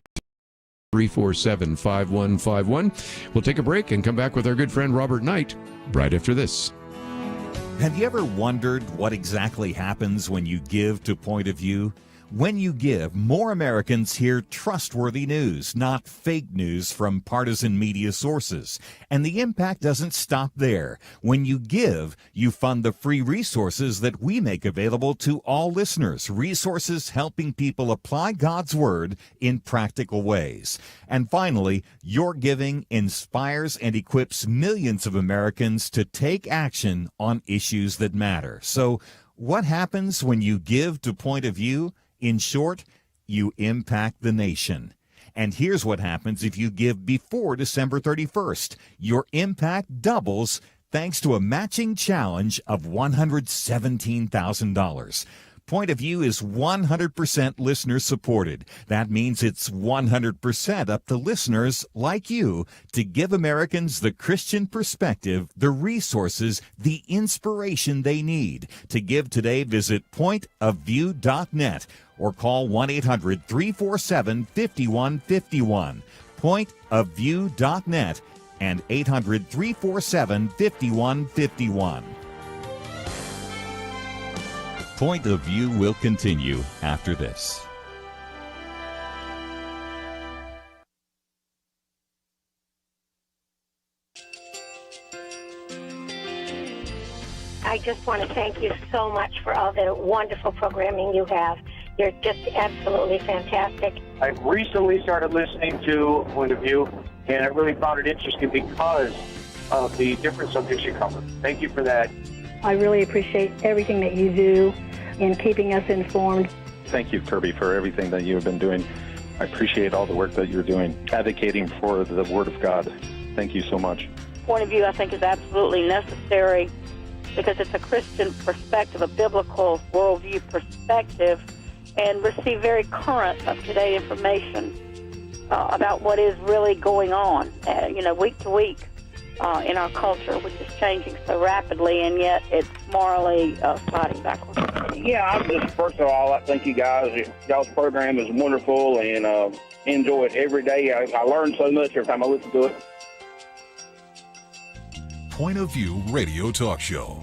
800-347-5151. We'll take a break and come back with our good friend Robert Knight right after this. Have you ever wondered what exactly happens when you give to Point of View? When you give, more Americans hear trustworthy news, not fake news from partisan media sources. And the impact doesn't stop there. When you give, you fund the free resources that we make available to all listeners, resources helping people apply God's Word in practical ways. And finally, your giving inspires and equips millions of Americans to take action on issues that matter. So, what happens when you give to Point of View? In short, you impact the nation. And here's what happens if you give before December 31st. Your impact doubles thanks to a matching challenge of $117,000. Point of View is 100% listener supported. That means it's 100% up to listeners like you to give Americans the Christian perspective, the resources, the inspiration they need. To give today, visit pointofview.net or call 1-800-347-5151. Pointofview.net and 800-347-5151. Point of View will continue after this. I just want to thank you so much for all the wonderful programming you have. You're just absolutely fantastic. I recently started listening to Point of View, and I really found it interesting because of the different subjects you cover. Thank you for that. I really appreciate everything that you do in keeping us informed. Thank you, Kerby, for everything that you have been doing. I appreciate all the work that you're doing, advocating for the Word of God. Thank you so much. Point of View, I think, is absolutely necessary because it's a Christian perspective, a biblical worldview perspective, and receive very current, up-to-date information about what is really going on, week to week in our culture, which is changing so rapidly, and yet it's morally sliding backwards. Yeah, I'm just, first of all, I thank you guys. Y'all's program is wonderful, and enjoy it every day. I learn so much every time I listen to it. Point of View Radio Talk Show.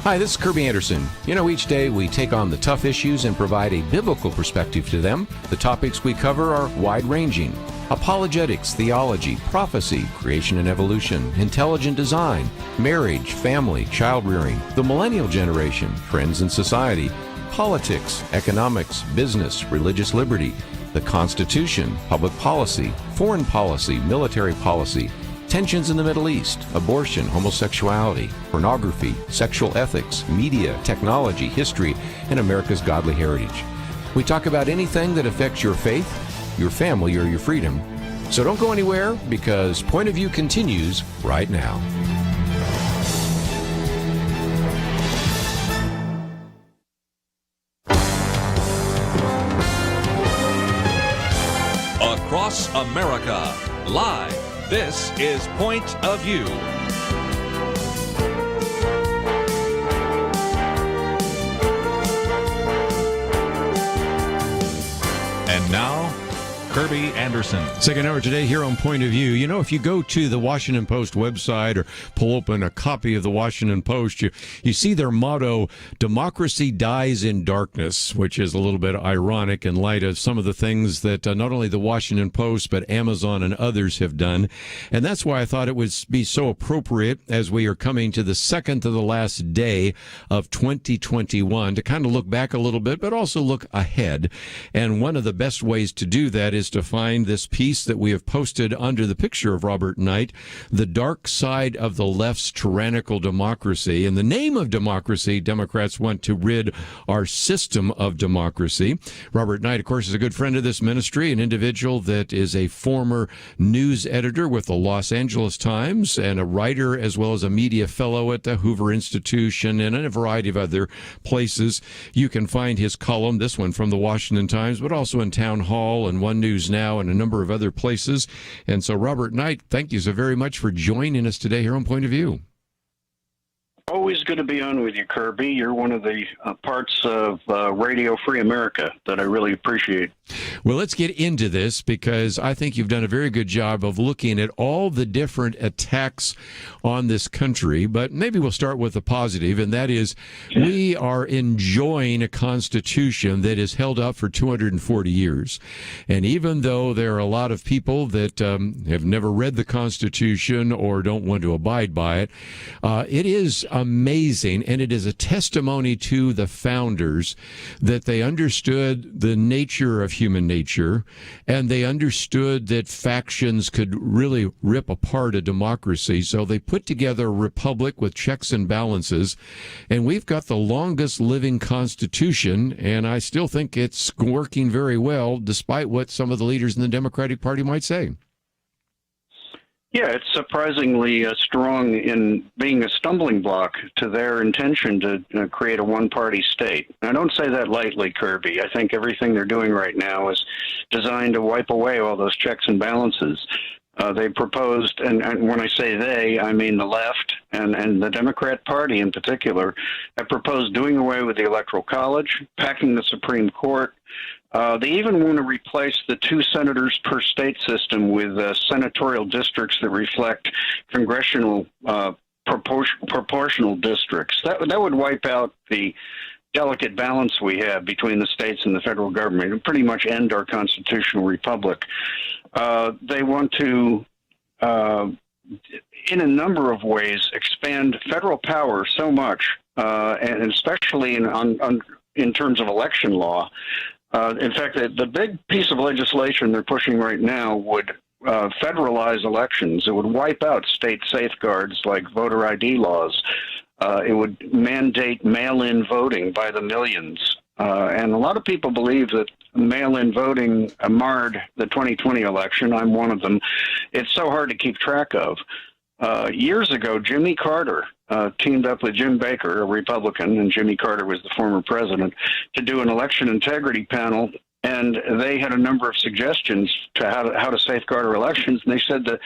Hi, this is Kerby Anderson. You know, each day we take on the tough issues and provide a biblical perspective to them. The topics we cover are wide-ranging. Apologetics, theology, prophecy, creation and evolution, intelligent design, marriage, family, child-rearing, the millennial generation, trends in society, politics, economics, business, religious liberty, the Constitution, public policy, foreign policy, military policy, tensions in the Middle East, abortion, homosexuality, pornography, sexual ethics, media, technology, history, and America's godly heritage. We talk about anything that affects your faith, your family, or your freedom. So don't go anywhere, because Point of View continues right now. Across America, live. This is Point of View. And now, Kerby Anderson. Second hour today here on Point of View. You know, if you go to the Washington Post website or pull open a copy of the Washington Post, you see their motto, "Democracy dies in darkness," which is a little bit ironic in light of some of the things that not only the Washington Post, but Amazon and others have done. And that's why I thought it would be so appropriate, as we are coming to the second to the last day of 2021, to kind of look back a little bit, but also look ahead. And one of the best ways to do that is to find this piece that we have posted under the picture of Robert Knight, "The Dark Side of the Left's Tyrannical Democracy." In the name of democracy, Democrats want to rid our system of democracy. Robert Knight, of course, is a good friend of this ministry, an individual that is a former news editor with the Los Angeles Times and a writer as well as a media fellow at the Hoover Institution and in a variety of other places. You can find his column, this one from the Washington Times, but also in Town Hall and One News Now and a number of other places. And so, Robert Knight, thank you so very much for joining us today here on Point of View. Always good to be on with you, Kerby. You're one of the parts of Radio Free America that I really appreciate. Well, let's get into this, because I think you've done a very good job of looking at all the different attacks on this country. But maybe we'll start with the positive, and that is we are enjoying a Constitution that is held up for 240 years. And even though there are a lot of people that have never read the Constitution or don't want to abide by it, it is amazing, and it is a testimony to the founders that they understood the nature of human nature, and they understood that factions could really rip apart a democracy. So they put together a republic with checks and balances, and we've got the longest living Constitution, and I still think it's working very well, despite what some of the leaders in the Democratic Party might say. Yeah, it's surprisingly strong in being a stumbling block to their intention to create a one-party state. I don't say that lightly, Kerby. I think everything they're doing right now is designed to wipe away all those checks and balances. They proposed, and when I say they, I mean the left and the Democrat Party in particular, have proposed doing away with the Electoral College, packing the Supreme Court. They even want to replace the 2 senators per state system with senatorial districts that reflect congressional proportional districts. That would wipe out the delicate balance we have between the states and the federal government. It would pretty much end our constitutional republic. They want to, in a number of ways, expand federal power so much, and especially in terms of election law. In fact, the big piece of legislation they're pushing right now would federalize elections. It would wipe out state safeguards like voter ID laws. It would mandate mail-in voting by the millions. And a lot of people believe that mail-in voting marred the 2020 election. I'm one of them. It's so hard to keep track of. Years ago, Jimmy Carter teamed up with Jim Baker, a Republican, and Jimmy Carter was the former president, to do an election integrity panel, and they had a number of suggestions to how to safeguard our elections, and they said that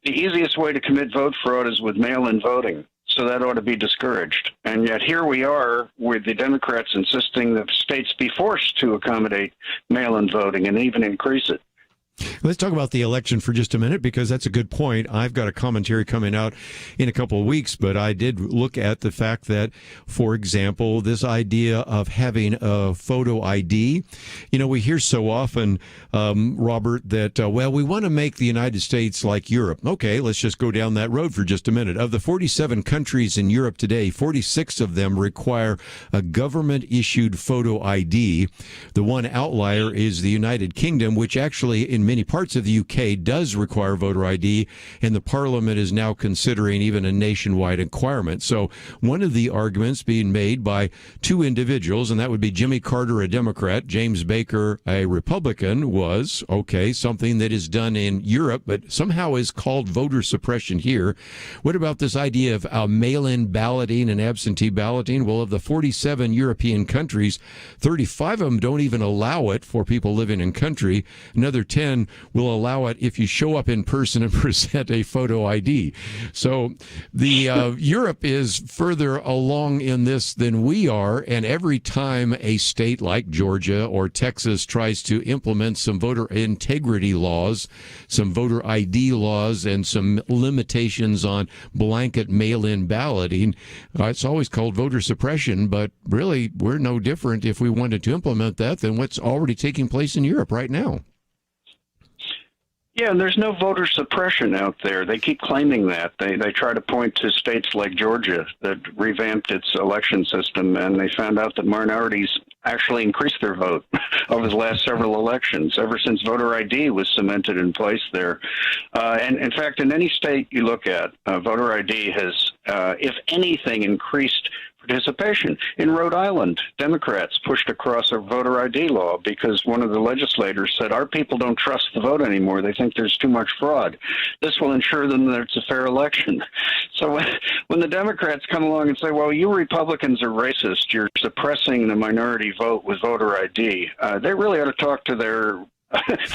the easiest way to commit vote fraud is with mail-in voting, so that ought to be discouraged. And yet here we are with the Democrats insisting that states be forced to accommodate mail-in voting and even increase it. Let's talk about the election for just a minute, because that's a good point. I've got a commentary coming out in a couple of weeks, but I did look at the fact that, for example, this idea of having a photo ID, we hear so often, Robert, that, we want to make the United States like Europe. Okay, let's just go down that road for just a minute. Of the 47 countries in Europe today, 46 of them require a government-issued photo ID. The one outlier is the United Kingdom, which actually in many parts of the UK does require voter ID, and the Parliament is now considering even a nationwide requirement. So one of the arguments being made by two individuals, and that would be Jimmy Carter, a Democrat, James Baker, a Republican, was, okay, something that is done in Europe, but somehow is called voter suppression here. What about this idea of mail-in balloting and absentee balloting? Well, of the 47 European countries, 35 of them don't even allow it for people living in country. Another 10 will allow it if you show up in person and present a photo ID. So the Europe is further along in this than we are, and every time a state like Georgia or Texas tries to implement some voter integrity laws, some voter ID laws, and some limitations on blanket mail-in balloting, it's always called voter suppression, but really we're no different if we wanted to implement that than what's already taking place in Europe right now. Yeah, and there's no voter suppression out there. They keep claiming that. They try to point to states like Georgia that revamped its election system, and they found out that minorities actually increased their vote over the last several elections, ever since voter ID was cemented in place there. And in fact, in any state you look at, voter ID has, if anything, increased participation. In Rhode Island, Democrats pushed across a voter ID law because one of the legislators said, our people don't trust the vote anymore. They think there's too much fraud. This will ensure them that it's a fair election. So when the Democrats come along and say, well, you Republicans are racist, you're suppressing the minority vote with voter ID, they really ought to talk to their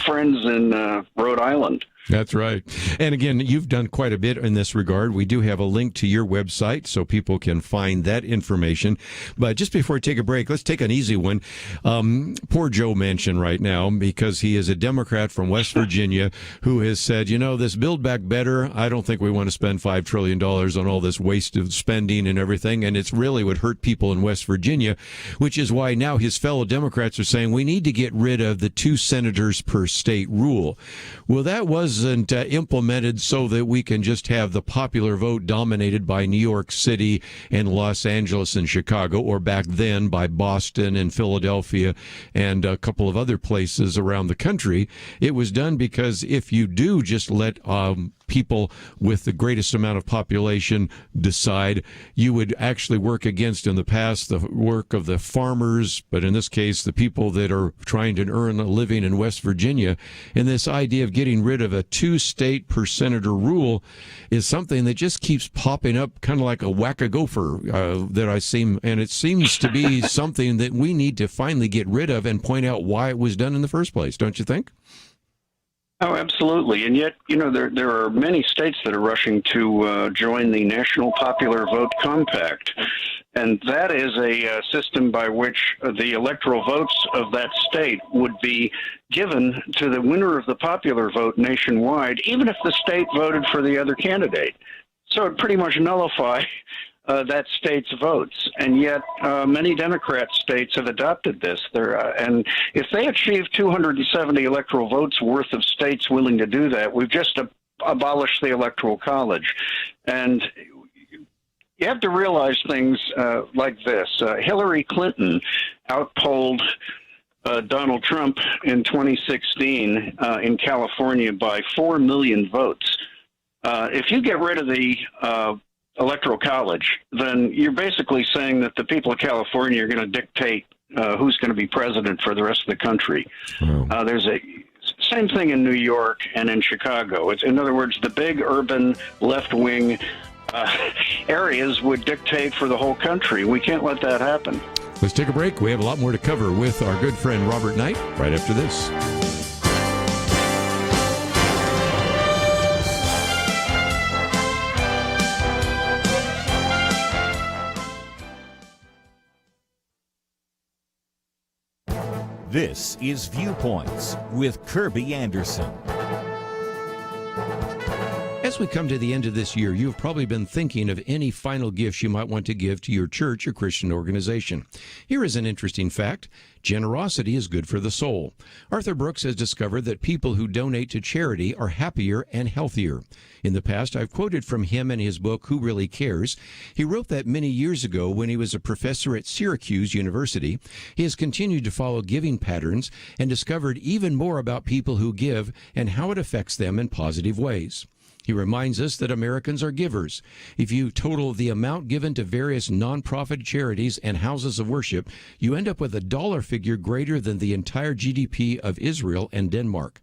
friends in Rhode Island. That's right. And again, you've done quite a bit in this regard. We do have a link to your website so people can find that information. But just before we take a break, let's take an easy one. Poor Joe Manchin right now, because he is a Democrat from West Virginia who has said, this Build Back Better, I don't think we want to spend $5 trillion on all this waste of spending and everything. And it's really would hurt people in West Virginia, which is why now his fellow Democrats are saying we need to get rid of the 2 senators per state rule. Well, that wasn't implemented so that we can just have the popular vote dominated by New York City and Los Angeles and Chicago, or back then by Boston and Philadelphia and a couple of other places around the country. It was done because if you do just let people with the greatest amount of population decide, you would actually work against, in the past, the work of the farmers, but in this case, the people that are trying to earn a living in West Virginia. And this idea of getting rid of a 2-state per senator rule is something that just keeps popping up, kind of like a whack-a-gopher that I seem, and it seems to be something that we need to finally get rid of and point out why it was done in the first place, don't you think? Oh, absolutely. And yet, there are many states that are rushing to join the National Popular Vote Compact. And that is a system by which the electoral votes of that state would be given to the winner of the popular vote nationwide, even if the state voted for the other candidate. So it pretty much nullify that state's votes. And yet many Democrat states have adopted this. And if they achieve 270 electoral votes worth of states willing to do that, we've just abolished the Electoral College. And you have to realize things like this. Hillary Clinton outpolled Donald Trump in 2016 in California by 4 million votes. If you get rid of the Electoral College, then you're basically saying that the people of California are going to dictate who's going to be president for the rest of the country. Wow. There's a same thing in New York and in Chicago. In other words, the big urban left-wing areas would dictate for the whole country. We can't let that happen. Let's take a break. We have a lot more to cover with our good friend Robert Knight right after this. This is Viewpoints with Kerby Anderson. As we come to the end of this year, you've probably been thinking of any final gifts you might want to give to your church or Christian organization. Here is an interesting fact. Generosity is good for the soul. Arthur Brooks has discovered that people who donate to charity are happier and healthier. In the past, I've quoted from him in his book, Who Really Cares? He wrote that many years ago when he was a professor at Syracuse University. He has continued to follow giving patterns and discovered even more about people who give and how it affects them in positive ways. He reminds us that Americans are givers. If you total the amount given to various nonprofit charities and houses of worship, you end up with a dollar figure greater than the entire GDP of Israel and Denmark.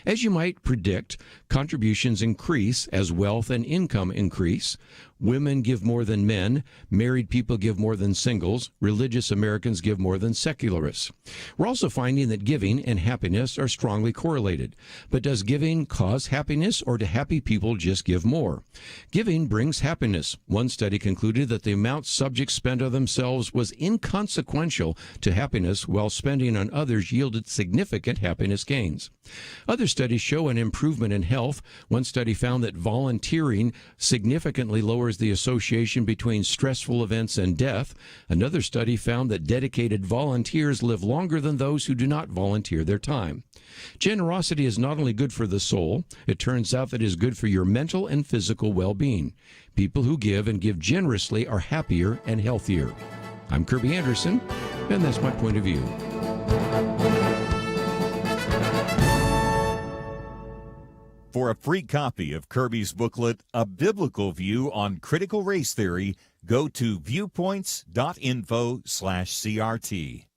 As you might predict, contributions increase as wealth and income increase. Women give more than men. Married people give more than singles. Religious Americans give more than secularists. We're also finding that giving and happiness are strongly correlated. But does giving cause happiness, or do happy people just give more? Giving brings happiness. One study concluded that the amount subjects spent on themselves was inconsequential to happiness, while spending on others yielded significant happiness gains. Other studies show an improvement in health. One study found that volunteering significantly lowers the association between stressful events and death. Another study found that dedicated volunteers live longer than those who do not volunteer their time. Generosity is not only good for the soul, it turns out that it is good for your mental and physical well-being. People who give and give generously are happier and healthier. I'm Kerby Anderson, and that's my point of view. For a free copy of Kerby's booklet, A Biblical View on Critical Race Theory, go to viewpoints.info/CRT.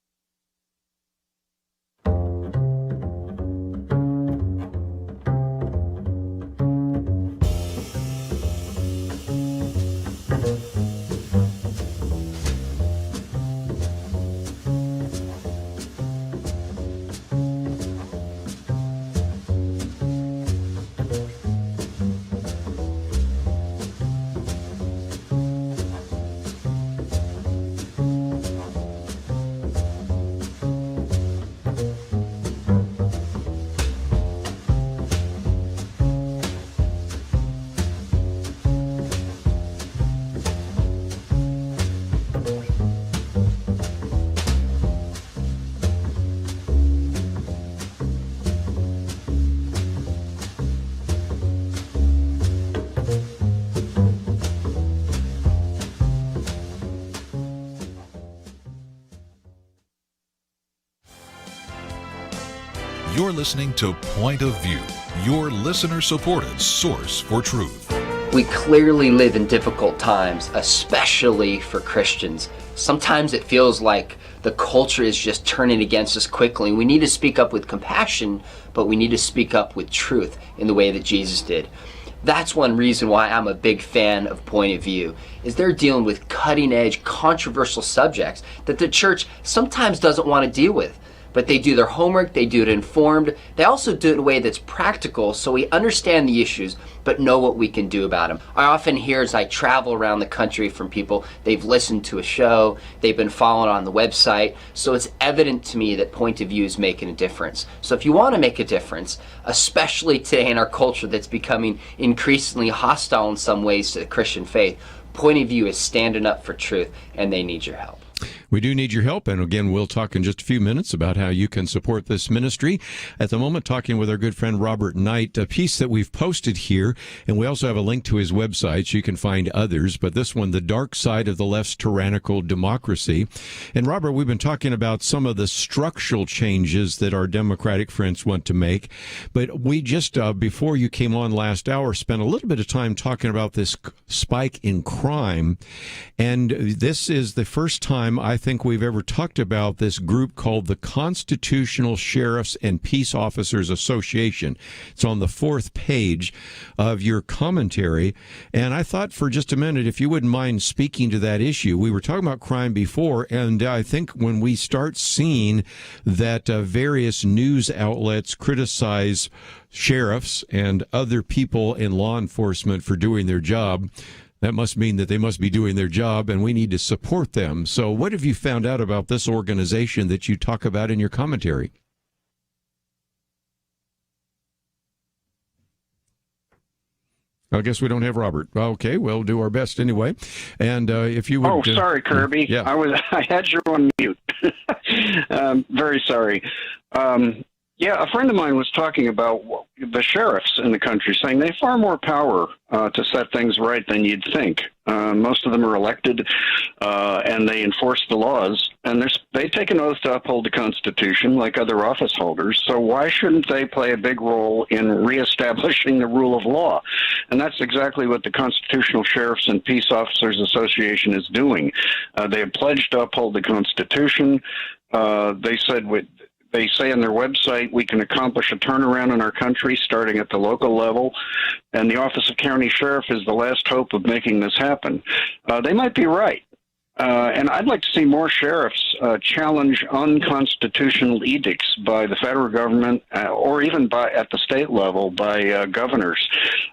You're listening to Point of View, your listener-supported source for truth. We clearly live in difficult times, especially for Christians. Sometimes it feels like the culture is just turning against us quickly. We need to speak up with compassion, but we need to speak up with truth in the way that Jesus did. That's one reason why I'm a big fan of Point of View, is they're dealing with cutting-edge, controversial subjects that the church sometimes doesn't want to deal with. But they do their homework, they do it informed, they also do it in a way that's practical so we understand the issues but know what we can do about them. I often hear as I travel around the country from people, they've listened to a show, they've been following on the website, so it's evident to me that Point of View is making a difference. So if you want to make a difference, especially today in our culture that's becoming increasingly hostile in some ways to the Christian faith, Point of View is standing up for truth and they need your help. We do need your help, and again, we'll talk in just a few minutes about how you can support this ministry. At the moment, talking with our good friend Robert Knight, a piece that we've posted here, and we also have a link to his website so you can find others, but this one, The Dark Side of the Left's Tyrannical Democracy. And Robert, we've been talking about some of the structural changes that our Democratic friends want to make, but we just, before you came on last hour, spent a little bit of time talking about this spike in crime, and this is the first time I think we've ever talked about this group called the Constitutional Sheriffs and Peace Officers Association. It's on the 4th page of your commentary. And I thought for just a minute, if you wouldn't mind speaking to that issue. We were talking about crime before, and I think when we start seeing that various news outlets criticize sheriffs and other people in law enforcement for doing their job, That must mean that they must be doing their job, and we need to support them. So what have you found out about this organization that you talk about in your commentary? I guess we don't have Robert. Okay, we'll do our best anyway. And if you would... Oh, sorry, Kirby. Yeah. I had you on mute. Very sorry. Yeah, a friend of mine was talking about the sheriffs in the country, saying they have far more power to set things right than you'd think. Most of them are elected, and they enforce the laws, and they take an oath to uphold the Constitution like other office holders, so why shouldn't they play a big role in reestablishing the rule of law? And that's exactly what the Constitutional Sheriffs and Peace Officers Association is doing. They have pledged to uphold the Constitution. They say on their website, we can accomplish a turnaround in our country starting at the local level, and the Office of County Sheriff is the last hope of making this happen. They might be right. And I'd like to see more sheriffs challenge unconstitutional edicts by the federal government or even at the state level by governors.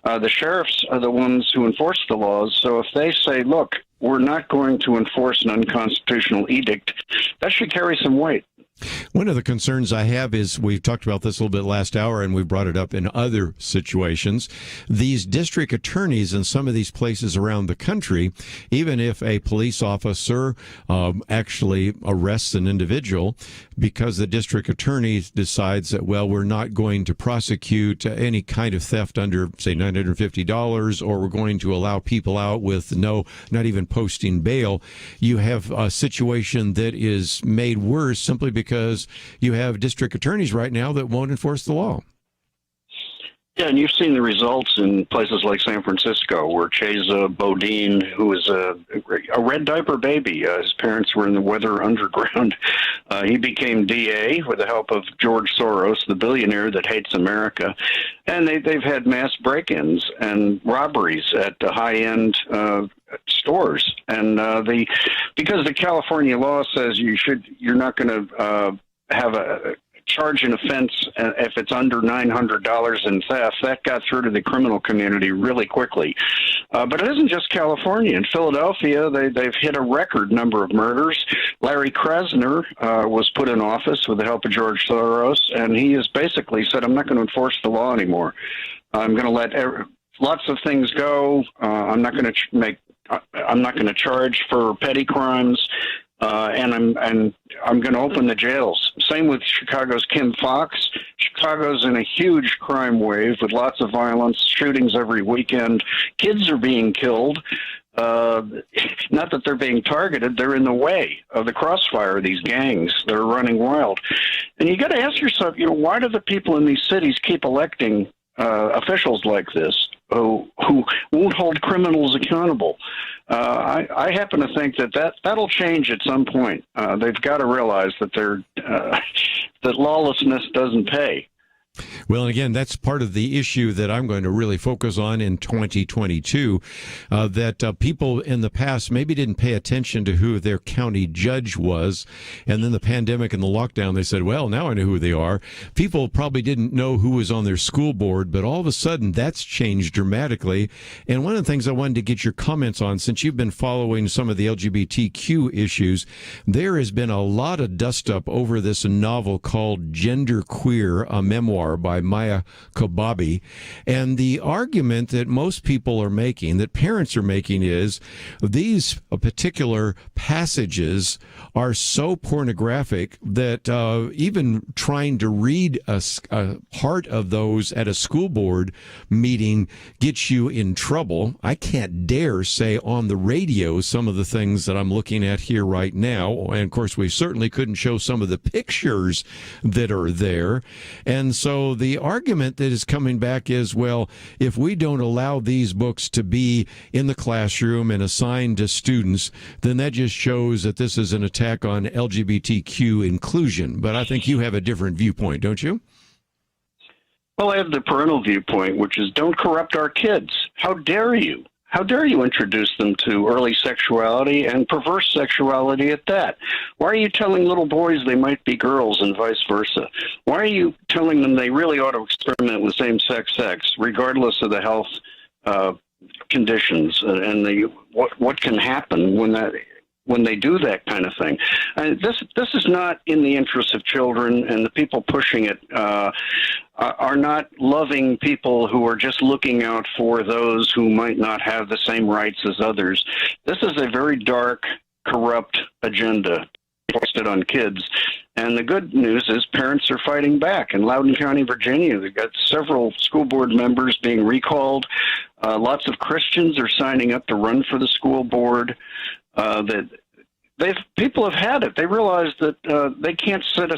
The sheriffs are the ones who enforce the laws, so if they say, look, we're not going to enforce an unconstitutional edict, that should carry some weight. One of the concerns I have is, we've talked about this a little bit last hour, and we've brought it up in other situations. These district attorneys in some of these places around the country, even if a police officer actually arrests an individual, because the district attorney decides that, well, we're not going to prosecute any kind of theft under, say, $950, or we're going to allow people out with not even posting bail, you have a situation that is made worse simply because you have district attorneys right now that won't enforce the law. Yeah, and you've seen the results in places like San Francisco, where Chesa Bodine, who was a red diaper baby, his parents were in the weather underground. He became DA with the help of George Soros, the billionaire that hates America. And they've had mass break-ins and robberies at the high-end stores. And because the California law says you're not going to have a charge an offense if it's under $900 in theft, that got through to the criminal community really quickly. But it isn't just California. In Philadelphia, they've hit a record number of murders. Larry Krasner was put in office with the help of George Soros, and he has basically said, I'm not going to enforce the law anymore. I'm going to let lots of things go. I'm not going to charge for petty crimes. And I'm going to open the jails. Same with Chicago's Kim Fox. Chicago's in a huge crime wave with lots of violence, shootings every weekend. Kids are being killed. Not that they're being targeted, they're in the way of the crossfire of these gangs that are running wild. And you got to ask yourself, why do the people in these cities keep electing officials like this who won't hold criminals accountable? I happen to think that'll change at some point. They've got to realize that that lawlessness doesn't pay. Well, and again, that's part of the issue that I'm going to really focus on in 2022, that people in the past maybe didn't pay attention to who their county judge was. And then the pandemic and the lockdown, they said, well, now I know who they are. People probably didn't know who was on their school board, but all of a sudden that's changed dramatically. And one of the things I wanted to get your comments on, since you've been following some of the LGBTQ issues, there has been a lot of dust up over this novel called Gender Queer, a memoir by Maya Kobabe. And the argument that most people are making, that parents are making, is these particular passages are so pornographic that even trying to read a part of those at a school board meeting gets you in trouble. I can't dare say on the radio some of the things that I'm looking at here right now. And of course, we certainly couldn't show some of the pictures that are there. And so the argument that is coming back is, well, if we don't allow these books to be in the classroom and assigned to students, then that just shows that this is an attack on LGBTQ inclusion. But I think you have a different viewpoint, don't you? Well, I have the parental viewpoint, which is don't corrupt our kids. How dare you? How dare you introduce them to early sexuality and perverse sexuality at that? Why are you telling little boys they might be girls and vice versa? Why are you telling them they really ought to experiment with same-sex sex, regardless of the health conditions and what can happen when they do that kind of thing. This is not in the interest of children, and the people pushing it are not loving people who are just looking out for those who might not have the same rights as others. This is a very dark, corrupt agenda posted on kids. And the good news is parents are fighting back. In Loudoun County, Virginia, they've got several school board members being recalled. Lots of Christians are signing up to run for the school board. People have had it. They realize that they can't set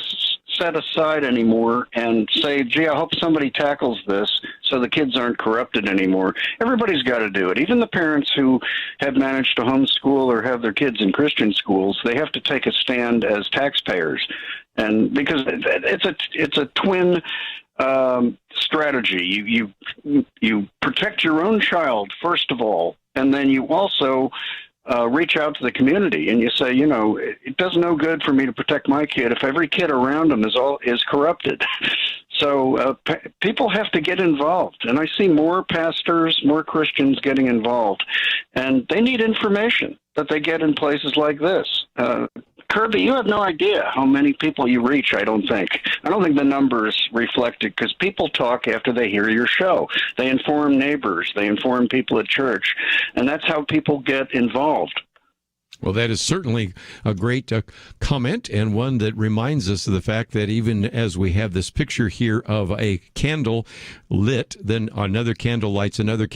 aside anymore and say, gee, I hope somebody tackles this so the kids aren't corrupted anymore. Everybody's got to do it. Even the parents who have managed to homeschool or have their kids in Christian schools, they have to take a stand as taxpayers. And because it's a twin strategy. You protect your own child, first of all, and then you also reach out to the community and you say, it does no good for me to protect my kid if every kid around them is corrupted. So people have to get involved, and I see more pastors, more Christians getting involved, and they need information that they get in places like this. Kerby, you have no idea how many people you reach, I don't think. I don't think the numbers reflect it, because people talk after they hear your show. They inform neighbors. They inform people at church. And that's how people get involved. Well, that is certainly a great comment, and one that reminds us of the fact that even as we have this picture here of a candle lit, then another candle lights another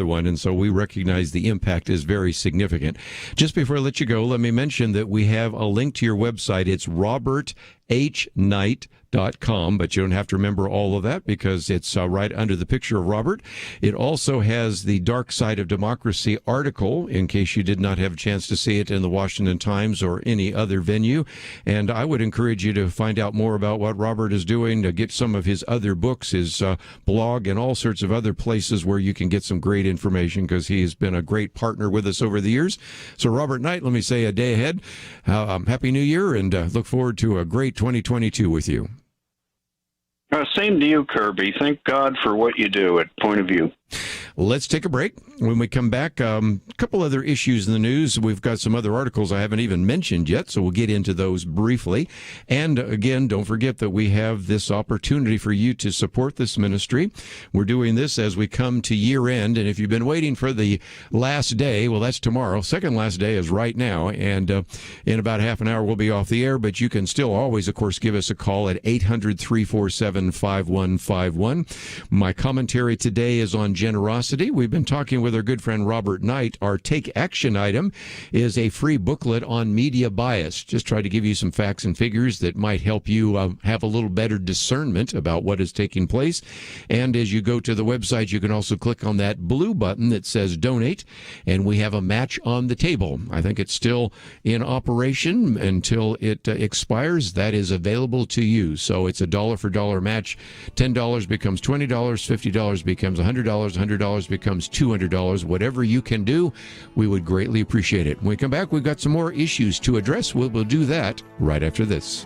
one, and so we recognize the impact is very significant. Just before I let you go, let me mention that we have a link to your website. It's roberthknight.com, but you don't have to remember all of that because it's right under the picture of Robert. It also has the Dark Side of Democracy article, in case you did not have a chance to see it in the Washington Times or any other venue. And I would encourage you to find out more about what Robert is doing, to get some of his other books, his blog, and all sorts of other places where you can get some great information, because he's been a great partner with us over the years. So Robert Knight, let me say a day ahead. Happy New Year, and look forward to a great 2022 with you. Same to you, Kerby. Thank God for what you do at Point of View. Let's take a break. When we come back, a couple other issues in the news. We've got some other articles I haven't even mentioned yet, so we'll get into those briefly. And again, don't forget that we have this opportunity for you to support this ministry. We're doing this as we come to year end, and if you've been waiting for the last day, well, that's tomorrow. Second last day is right now, and in about half an hour we'll be off the air, but you can still always, of course, give us a call at 800-347-5151. My commentary today is on generosity. We've been talking with our good friend Robert Knight. Our Take Action item is a free booklet on media bias. Just try to give you some facts and figures that might help you have a little better discernment about what is taking place. And as you go to the website, you can also click on that blue button that says donate, and we have a match on the table. I think it's still in operation until it expires. That is available to you. So it's a dollar for dollar match. $10 becomes $20, $50 becomes $100, $100 becomes $200. Whatever you can do, we would greatly appreciate it. When we come back, we've got some more issues to address. We'll do that right after this.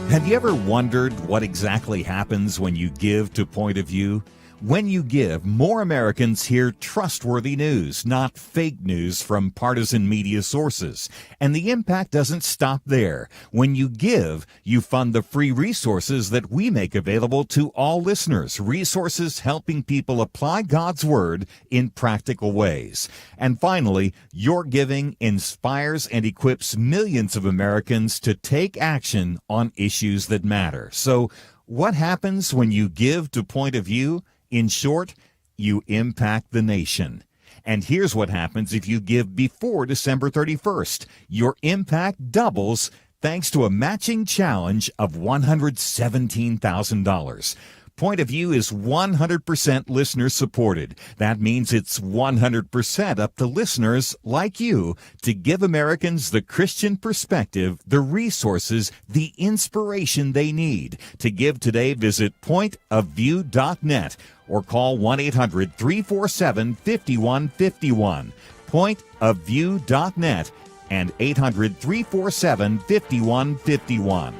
Have you ever wondered what exactly happens when you give to Point of View? When you give, more Americans hear trustworthy news, not fake news from partisan media sources. And the impact doesn't stop there. When you give, you fund the free resources that we make available to all listeners, resources helping people apply God's Word in practical ways. And finally, your giving inspires and equips millions of Americans to take action on issues that matter. So, what happens when you give to Point of View? In short, you impact the nation. And here's what happens if you give before December 31st. Your impact doubles thanks to a matching challenge of $117,000. Point of View is 100% listener supported. That means it's 100% up to listeners like you to give Americans the Christian perspective, the resources, the inspiration they need. To give today, visit pointofview.net or call 1-800-347-5151. Pointofview.net and 800-347-5151.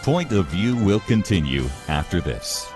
Point of View will continue after this.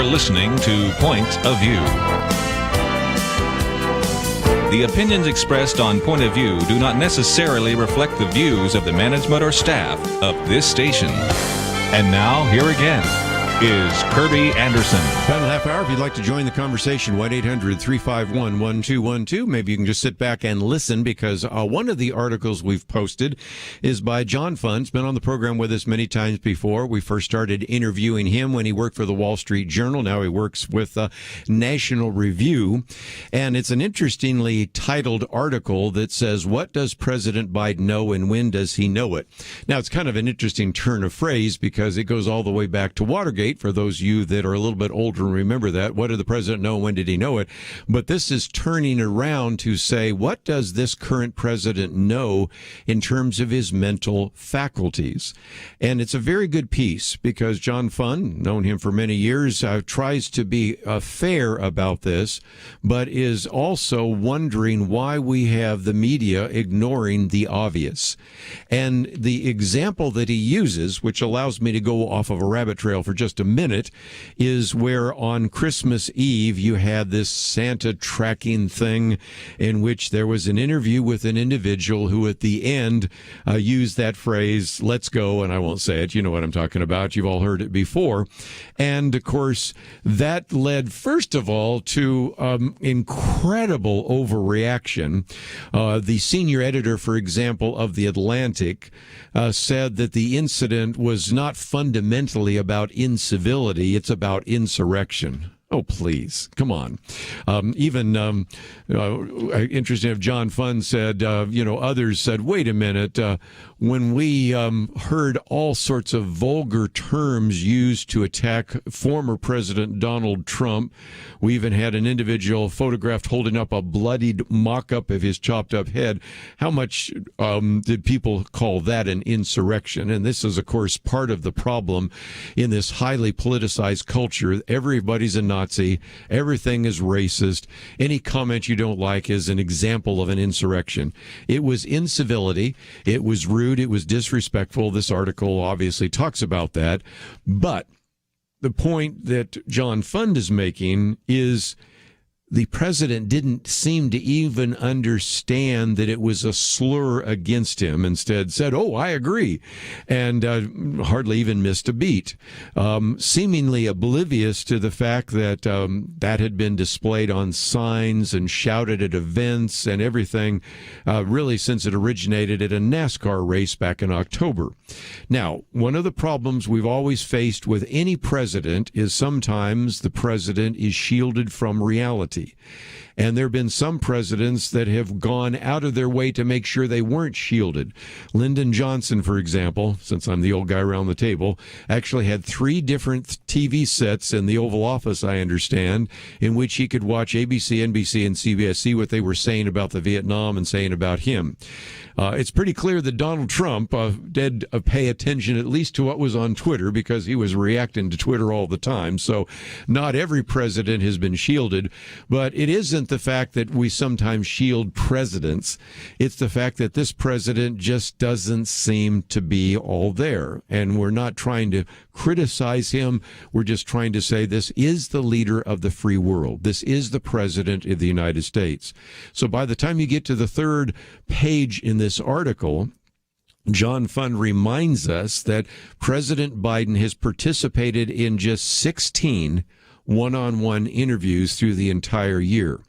are listening to Point of View. The opinions expressed on Point of View do not necessarily reflect the views of the management or staff of this station. And now, here again is Kerby Anderson. Final half hour. If you'd like to join the conversation, 1-800-351-1212. Maybe you can just sit back and listen, because one of the articles we've posted is by John Fund's been on the program with us many times before. We first started interviewing him when he worked for the Wall Street Journal. Now he works with National Review. And it's an interestingly titled article that says, "What does President Biden know and when does he know it?" Now, it's kind of an interesting turn of phrase because it goes all the way back to Watergate, date for those of you that are a little bit older and remember that. What did the president know? When did he know it? But this is turning around to say, what does this current president know in terms of his mental faculties? And it's a very good piece because John Funn, known him for many years, tries to be fair about this, but is also wondering why we have the media ignoring the obvious. And the example that he uses, which allows me to go off of a rabbit trail for just a minute, is where on Christmas Eve you had this Santa tracking thing in which there was an interview with an individual who at the end used that phrase, let's go, and I won't say it, you know what I'm talking about, you've all heard it before. And of course, that led, first of all, to incredible overreaction. The senior editor, for example, of The Atlantic said that the incident was not fundamentally about incivility, it's about insurrection. Oh, please. Come on. Interesting if John Funn said, others said, wait a minute, when we heard all sorts of vulgar terms used to attack former President Donald Trump, we even had an individual photographed holding up a bloodied mock-up of his chopped-up head. How much did people call that an insurrection? And this is, of course, part of the problem in this highly politicized culture. Everybody's a Nazi. Everything is racist. Any comment you don't like is an example of an insurrection. It was incivility. It was rude. It was disrespectful. This article obviously talks about that. But the point that John Funn is making is the president didn't seem to even understand that it was a slur against him. Instead said, oh, I agree, and hardly even missed a beat, seemingly oblivious to the fact that that had been displayed on signs and shouted at events and everything, really since it originated at a NASCAR race back in October. Now, one of the problems we've always faced with any president is sometimes the president is shielded from reality. And there have been some presidents that have gone out of their way to make sure they weren't shielded. Lyndon Johnson, for example, since I'm the old guy around the table, actually had 3 different TV sets in the Oval Office, I understand, in which he could watch ABC, NBC, and CBS, see what they were saying about the Vietnam and saying about him. It's pretty clear that Donald Trump did pay attention at least to what was on Twitter because he was reacting to Twitter all the time. So not every president has been shielded, but it isn't the fact that we sometimes shield presidents. It's the fact that this president just doesn't seem to be all there. And we're not trying to criticize him. We're just trying to say this is the leader of the free world. This is the president of the United States. So by the time you get to the third page in this article, John Funn reminds us that President Biden has participated in just 16 one-on-one interviews through the entire year.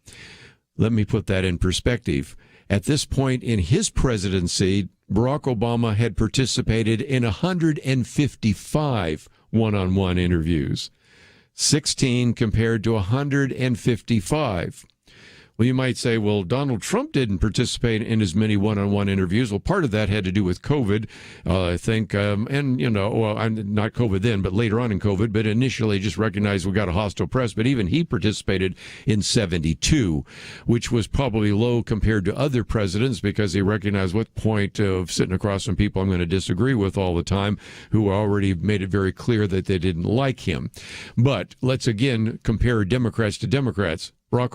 Let me put that in perspective. At this point in his presidency, Barack Obama had participated in 155 one-on-one interviews. 16 compared to 155. Well, you might say, well, Donald Trump didn't participate in as many one-on-one interviews. Well, part of that had to do with COVID, I think. I'm not COVID then, but later on in COVID. But initially just recognized we got a hostile press. But even he participated in 72, which was probably low compared to other presidents because he recognized what point of sitting across from people I'm going to disagree with all the time who already made it very clear that they didn't like him. But let's again compare Democrats to Democrats. Barack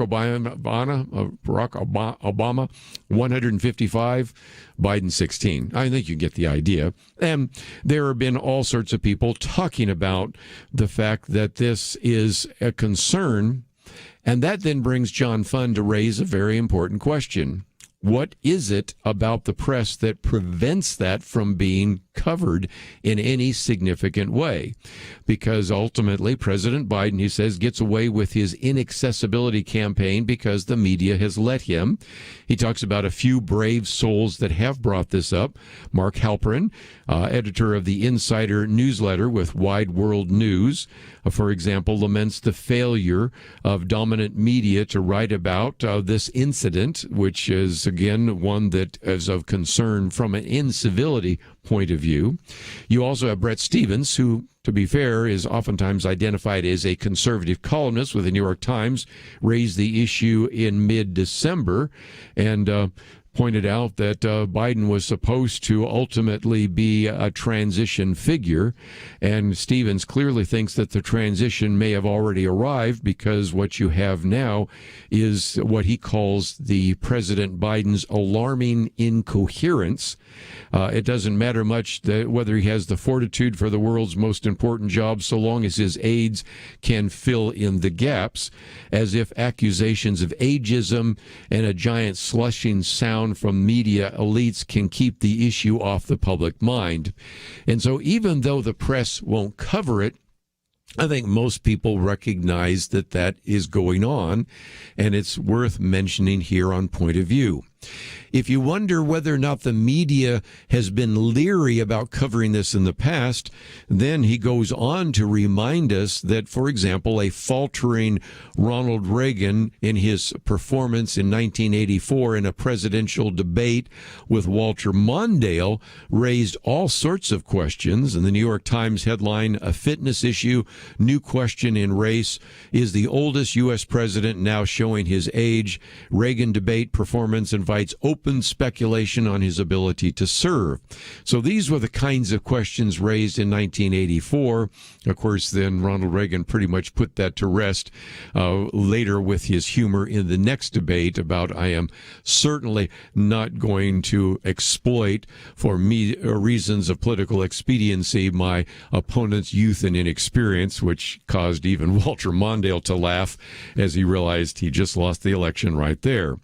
Obama, 155, Biden 16. I think you get the idea. And there have been all sorts of people talking about the fact that this is a concern. And that then brings John Funn to raise a very important question. What is it about the press that prevents that from being covered in any significant way? Because ultimately, President Biden, he says, gets away with his inaccessibility campaign because the media has let him. He talks about a few brave souls that have brought this up. Mark Halperin, editor of the Insider newsletter with Wide World News, for example, laments the failure of dominant media to write about this incident, which is again, one that is of concern from an incivility point of view. You also have Brett Stevens, who, to be fair, is oftentimes identified as a conservative columnist with the New York Times, raised the issue in mid-December and pointed out that Biden was supposed to ultimately be a transition figure, and Stevens clearly thinks that the transition may have already arrived because what you have now is what he calls the President Biden's alarming incoherence. It doesn't matter much whether he has the fortitude for the world's most important job so long as his aides can fill in the gaps, as if accusations of ageism and a giant slushing sound from media elites can keep the issue off the public mind. And so even though the press won't cover it, I think most people recognize that that is going on, and it's worth mentioning here on Point of View. If you wonder whether or not the media has been leery about covering this in the past, then he goes on to remind us that, for example, a faltering Ronald Reagan in his performance in 1984 in a presidential debate with Walter Mondale raised all sorts of questions. And the New York Times headline, "A Fitness Issue, New Question in Race. Is the oldest U.S. president now showing his age? Reagan debate performance invites open speculation on his ability to serve." So these were the kinds of questions raised in 1984. Of course, then Ronald Reagan pretty much put that to rest later with his humor in the next debate about, "I am certainly not going to exploit for reasons of political expediency my opponent's youth and inexperience," which caused even Walter Mondale to laugh as he realized he just lost the election right there.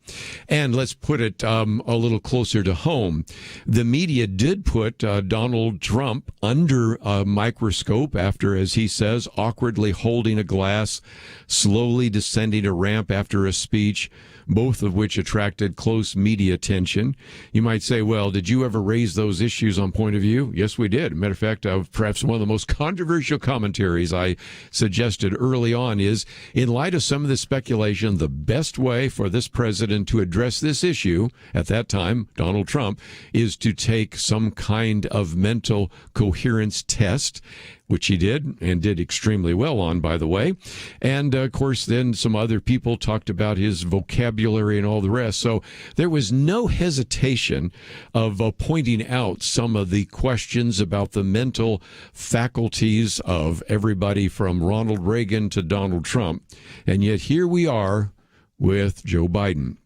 And let's put it a little closer to home. The media did put Donald Trump under a microscope after, as he says, awkwardly holding a glass, slowly descending a ramp after a speech, both of which attracted close media attention. You might say, well, did you ever raise those issues on Point of View? Yes, we did. Matter of fact, perhaps one of the most controversial commentaries I suggested early on is, in light of some of the speculation, the best way for this president to address this issue, at that time, Donald Trump, is to take some kind of mental coherence test, which he did, and did extremely well on, by the way. And, of course, then some other people talked about his vocabulary and all the rest. So there was no hesitation of pointing out some of the questions about the mental faculties of everybody from Ronald Reagan to Donald Trump. And yet here we are with Joe Biden.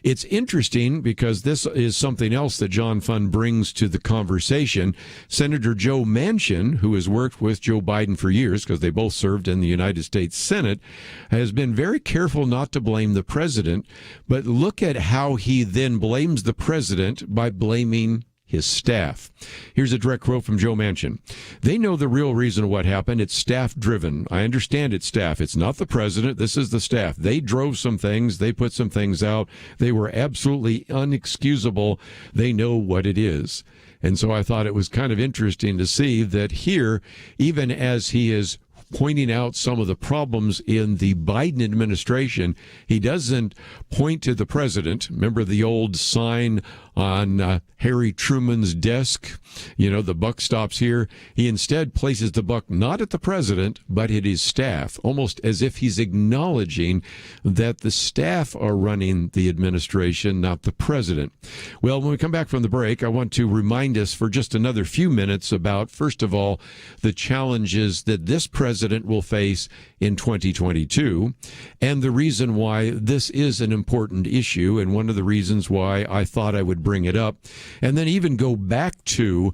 It's interesting because this is something else that John Fund brings to the conversation. Senator Joe Manchin, who has worked with Joe Biden for years because they both served in the United States Senate, has been very careful not to blame the president. But look at how he then blames the president by blaming his staff. Here's a direct quote from Joe Manchin. "They know the real reason of what happened. It's staff-driven. I understand it's staff. It's not the president. This is the staff. They drove some things. They put some things out. They were absolutely unexcusable. They know what it is." And so I thought it was kind of interesting to see that here, even as he is pointing out some of the problems in the Biden administration, he doesn't point to the president. Remember the old sign on Harry Truman's desk? You know, the buck stops here. He instead places the buck not at the president, but at his staff, almost as if he's acknowledging that the staff are running the administration, not the president. Well, when we come back from the break, I want to remind us for just another few minutes about, first of all, the challenges that this president will face in 2022, and the reason why this is an important issue, and one of the reasons why I thought I would bring it up, and then even go back to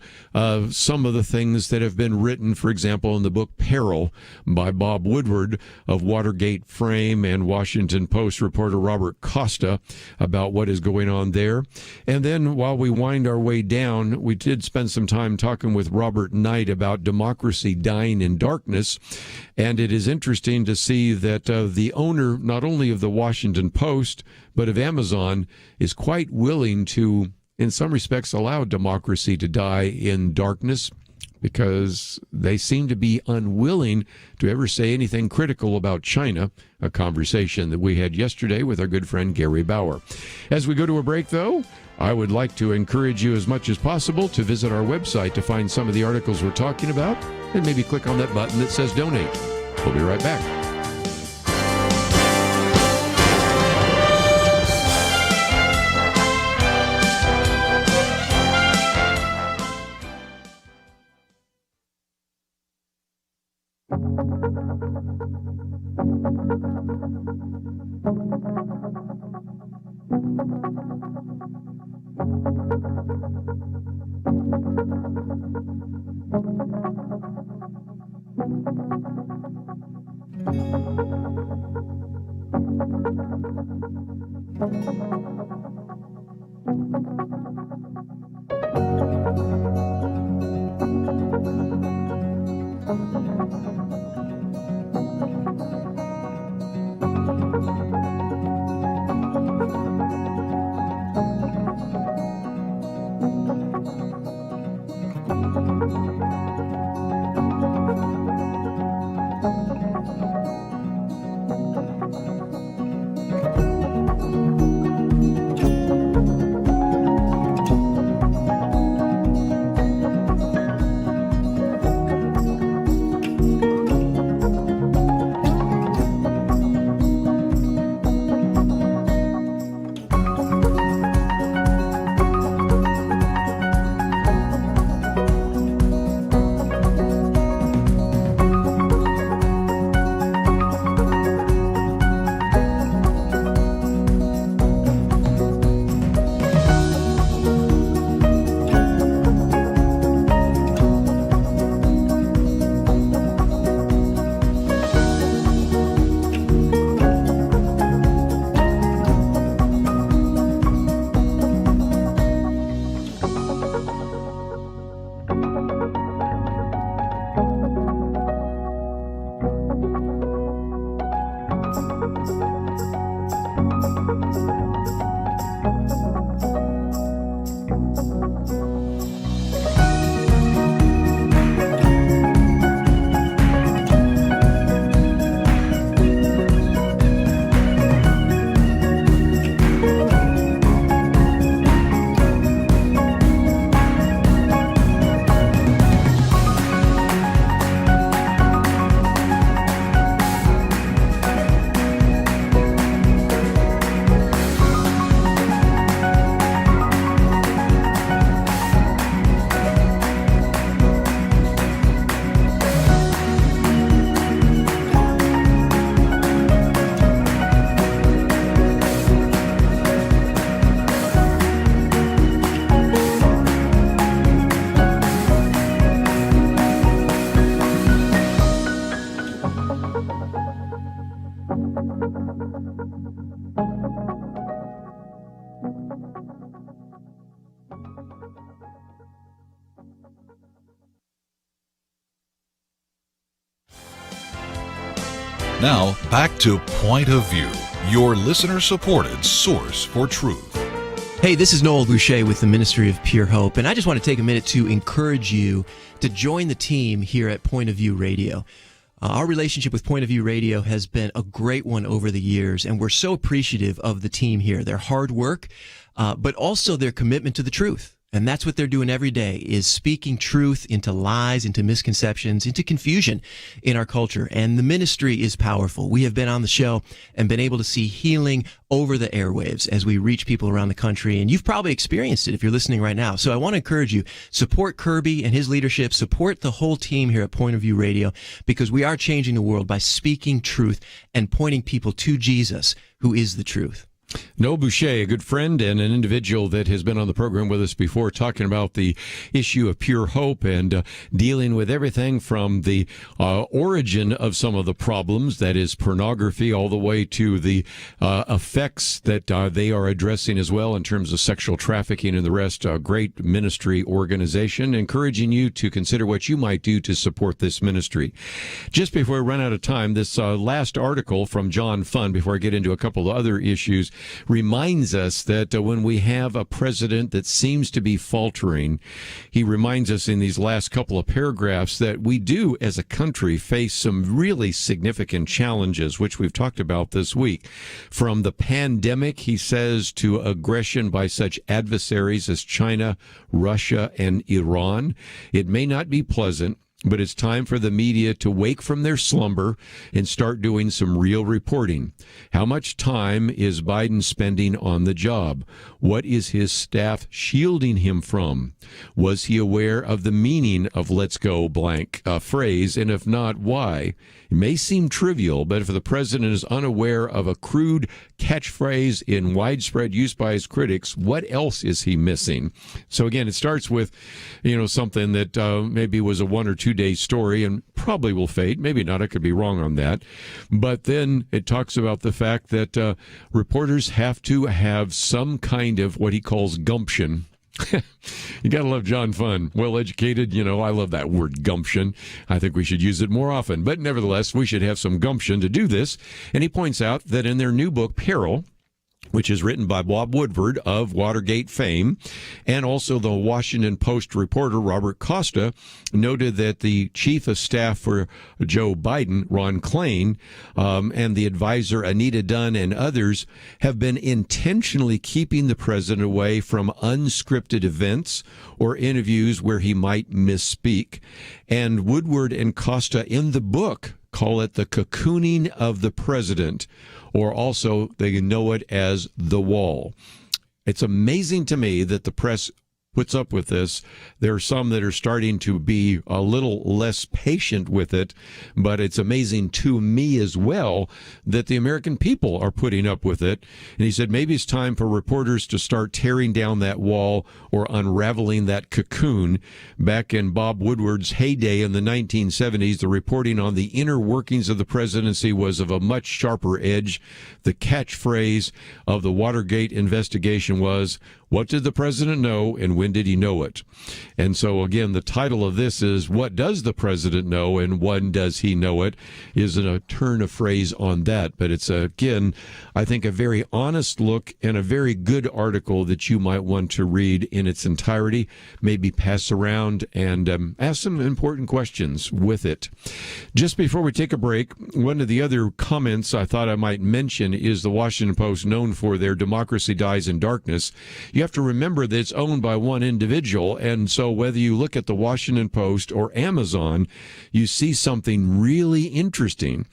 some of the things that have been written, for example, in the book Peril by Bob Woodward of Watergate fame and Washington Post reporter Robert Costa about what is going on there. And then while we wind our way down, we did spend some time talking with Robert Knight about democracy dying in darkness, and it is interesting to see that the owner, not only of the Washington Post, but of Amazon, is quite willing to, in some respects, allow democracy to die in darkness, because they seem to be unwilling to ever say anything critical about China, a conversation that we had yesterday with our good friend Gary Bauer. As we go to a break, though, I would like to encourage you as much as possible to visit our website to find some of the articles we're talking about, and maybe click on that button that says donate. We'll be right back. Now, back to Point of View, your listener-supported source for truth. Hey, this is Noel Boucher with the Ministry of Pure Hope, and I just want to take a minute to encourage you to join the team here at Point of View Radio. Our relationship with Point of View Radio has been a great one over the years, and we're so appreciative of the team here, their hard work, but also their commitment to the truth. And that's what they're doing every day, is speaking truth into lies, into misconceptions, into confusion in our culture. And the ministry is powerful. We have been on the show and been able to see healing over the airwaves as we reach people around the country. And you've probably experienced it if you're listening right now. So I want to encourage you, support Kerby and his leadership, support the whole team here at Point of View Radio, because we are changing the world by speaking truth and pointing people to Jesus, who is the truth. Noel Boucher, a good friend and an individual that has been on the program with us before, talking about the issue of pure hope and dealing with everything from the origin of some of the problems, that is pornography, all the way to the effects that they are addressing as well in terms of sexual trafficking and the rest. A great ministry organization, encouraging you to consider what you might do to support this ministry. Just before we run out of time, this last article from John Fund, before I get into a couple of other issues, reminds us that when we have a president that seems to be faltering, he reminds us in these last couple of paragraphs that we do, as a country, face some really significant challenges, which we've talked about this week. From the pandemic, he says, to aggression by such adversaries as China, Russia, and Iran. It may not be pleasant, but it's time for the media to wake from their slumber and start doing some real reporting. How much time is Biden spending on the job? What is his staff shielding him from? Was he aware of the meaning of "let's go" blank phrase? And if not, why? It may seem trivial, but if the president is unaware of a crude catchphrase in widespread use by his critics, what else is he missing? So again, it starts with, something that maybe was a 1 or 2 day story and probably will fade. Maybe not. I could be wrong on that. But then it talks about the fact that reporters have to have some kind of what he calls gumption. You got to love John Fund. Well-educated, I love that word, gumption. I think we should use it more often. But nevertheless, we should have some gumption to do this. And he points out that in their new book, Peril, which is written by Bob Woodward of Watergate fame, and also the Washington Post reporter Robert Costa, noted that the chief of staff for Joe Biden, Ron Klain, and the advisor Anita Dunn and others have been intentionally keeping the president away from unscripted events or interviews where he might misspeak. And Woodward and Costa in the book call it the cocooning of the president, or also they know it as the wall. It's amazing to me that the press puts up with this. There are some that are starting to be a little less patient with it, but it's amazing to me as well that the American people are putting up with it. And he said maybe it's time for reporters to start tearing down that wall or unraveling that cocoon. Back in Bob Woodward's heyday in the 1970s, the reporting on the inner workings of the presidency was of a much sharper edge. The catchphrase of the Watergate investigation was, "What did the president know, and when did he know it?" And so, again, the title of this is, "What does the president know, and when does he know it?" is a turn of phrase on that. But it's, again, I think a very honest look and a very good article that you might want to read in its entirety, maybe pass around and ask some important questions with it. Just before we take a break, one of the other comments I thought I might mention is the Washington Post, known for their "Democracy Dies in Darkness." You have to remember that it's owned by one individual, and so whether you look at the Washington Post or Amazon, you see something really interesting,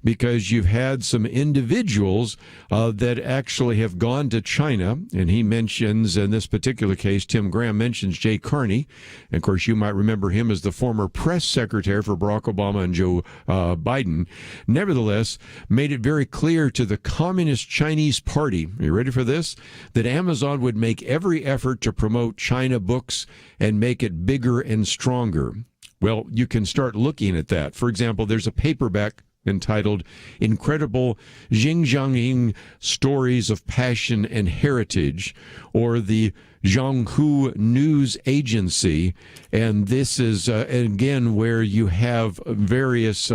because you've had some individuals that actually have gone to China, and he mentions, in this particular case, Tim Graham mentions Jay Carney. And of course, you might remember him as the former press secretary for Barack Obama and Joe Biden. Nevertheless, made it very clear to the Communist Chinese Party, are you ready for this, that Amazon would make every effort to promote China books and make it bigger and stronger. Well, you can start looking at that. For example, there's a paperback entitled "Incredible Xinjiang Stories of Passion and Heritage," or the Zhonghu News Agency. And this is, again, where you have various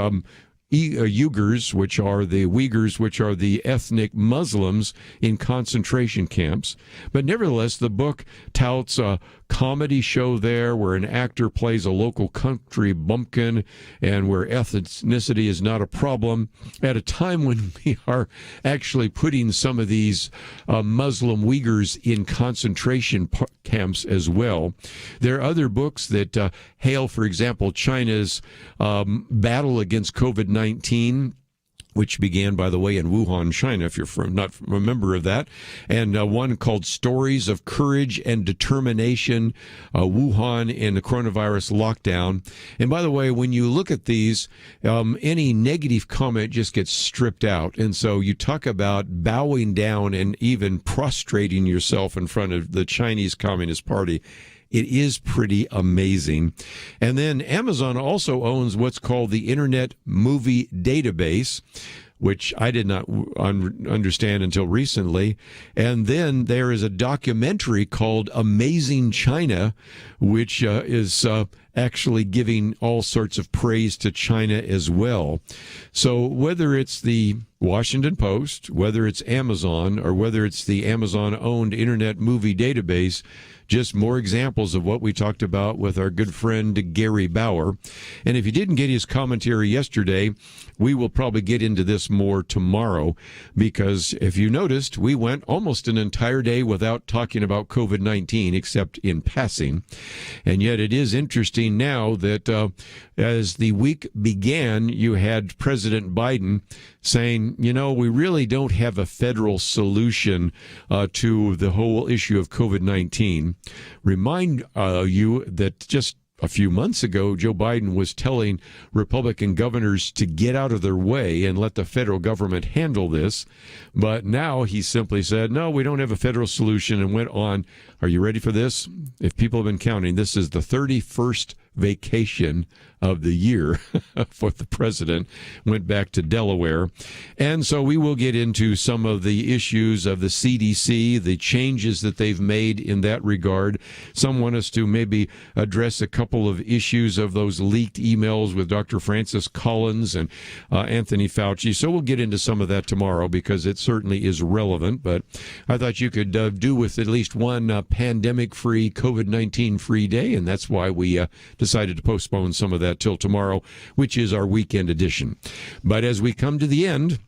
Uyghurs, which are the Uyghurs, which are the ethnic Muslims in concentration camps. But nevertheless, the book touts a comedy show there where an actor plays a local country bumpkin and where ethnicity is not a problem, at a time when we are actually putting some of these Muslim Uyghurs in concentration camps as well. There are other books that hail, for example, China's battle against COVID-19, which began, by the way, in Wuhan, China, if you're not a member of that, and one called "Stories of Courage and Determination, Wuhan in the Coronavirus Lockdown." And by the way, when you look at these, any negative comment just gets stripped out. And so you talk about bowing down and even prostrating yourself in front of the Chinese Communist Party. It is pretty amazing. And then Amazon also owns what's called the Internet Movie Database, which I did not understand until recently. And then there is a documentary called Amazing China, which is actually giving all sorts of praise to China as well. So whether it's the Washington Post, whether it's Amazon or whether it's the Amazon-owned Internet Movie Database, just more examples of what we talked about with our good friend Gary Bauer. And if you didn't get his commentary yesterday, we will probably get into this more tomorrow, because if you noticed, we went almost an entire day without talking about COVID-19 except in passing. And yet it is interesting now that as the week began, you had President Biden saying, we really don't have a federal solution to the whole issue of COVID-19. Remind you that just a few months ago, Joe Biden was telling Republican governors to get out of their way and let the federal government handle this. But now he simply said, no, we don't have a federal solution, and went on. Are you ready for this? If people have been counting, this is the 31st vacation of the year for the president. Went back to Delaware. And so we will get into some of the issues of the CDC, the changes that they've made in that regard. Some want us to maybe address a couple of issues of those leaked emails with Dr. Francis Collins and Anthony Fauci. So we'll get into some of that tomorrow, because it certainly is relevant. But I thought you could do with at least one pandemic-free, COVID-19-free day, and that's why we decided to postpone some of that till tomorrow, which is our weekend edition. But as we come to the end,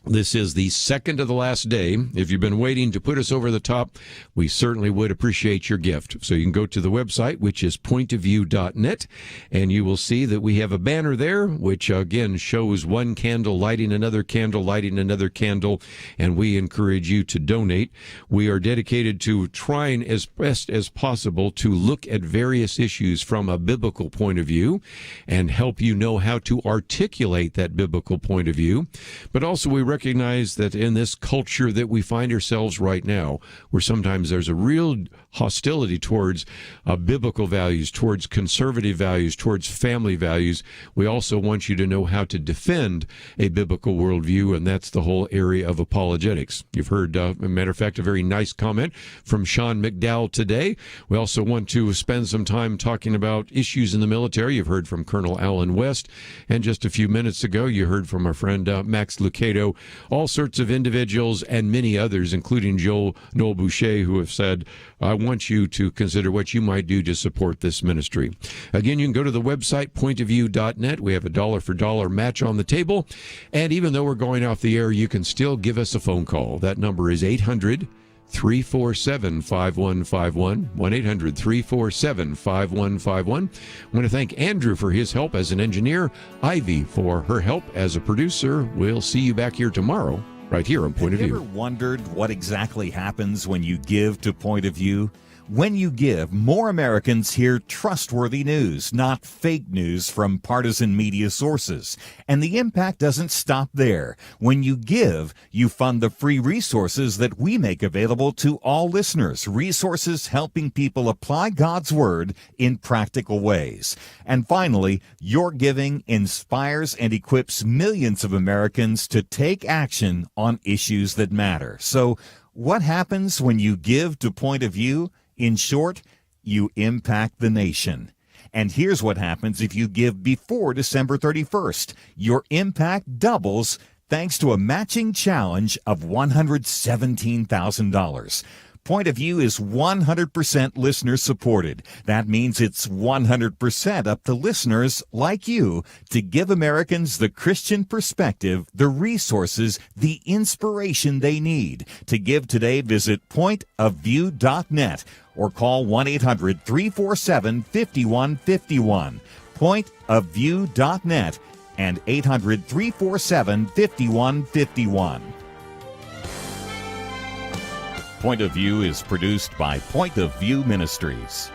this is the second to the last day. If you've been waiting to put us over the top, we certainly would appreciate your gift. So you can go to the website, which is pointofview.net, and you will see that we have a banner there, which again shows one candle lighting another candle, lighting another candle, and we encourage you to donate. We are dedicated to trying as best as possible to look at various issues from a biblical point of view and help you know how to articulate that biblical point of view. But also we recognize that in this culture that we find ourselves right now, where sometimes there's a real hostility towards biblical values, towards conservative values, towards family values, we also want you to know how to defend a biblical worldview, and that's the whole area of apologetics. You've heard, as a matter of fact, a very nice comment from Sean McDowell today. We also want to spend some time talking about issues in the military. You've heard from Colonel Alan West, and just a few minutes ago, you heard from our friend Max Lucado. All sorts of individuals and many others, including Noel Boucher, who have said, I want you to consider what you might do to support this ministry. Again, you can go to the website, pointofview.net. We have a dollar-for-dollar match on the table. And even though we're going off the air, you can still give us a phone call. That number is 800-347-5151, 1-800-347-5151. I want to thank Andrew for his help as an engineer, Ivy for her help as a producer. We'll see you back here tomorrow, right here on Point of View. Have you ever wondered what exactly happens when you give to Point of View? When you give, more Americans hear trustworthy news, not fake news from partisan media sources. And the impact doesn't stop there. When you give, you fund the free resources that we make available to all listeners, resources helping people apply God's Word in practical ways. And finally, your giving inspires and equips millions of Americans to take action on issues that matter. So, what happens when you give to Point of View? In short, you impact the nation. And here's what happens if you give before December 31st. Your impact doubles thanks to a matching challenge of $117,000. Point of View is 100% listener supported. That means it's 100% up to listeners like you to give Americans the Christian perspective, the resources, the inspiration they need. To give today, visit pointofview.net or call 1-800-347-5151. Pointofview.net and 800-347-5151. Point of View is produced by Point of View Ministries.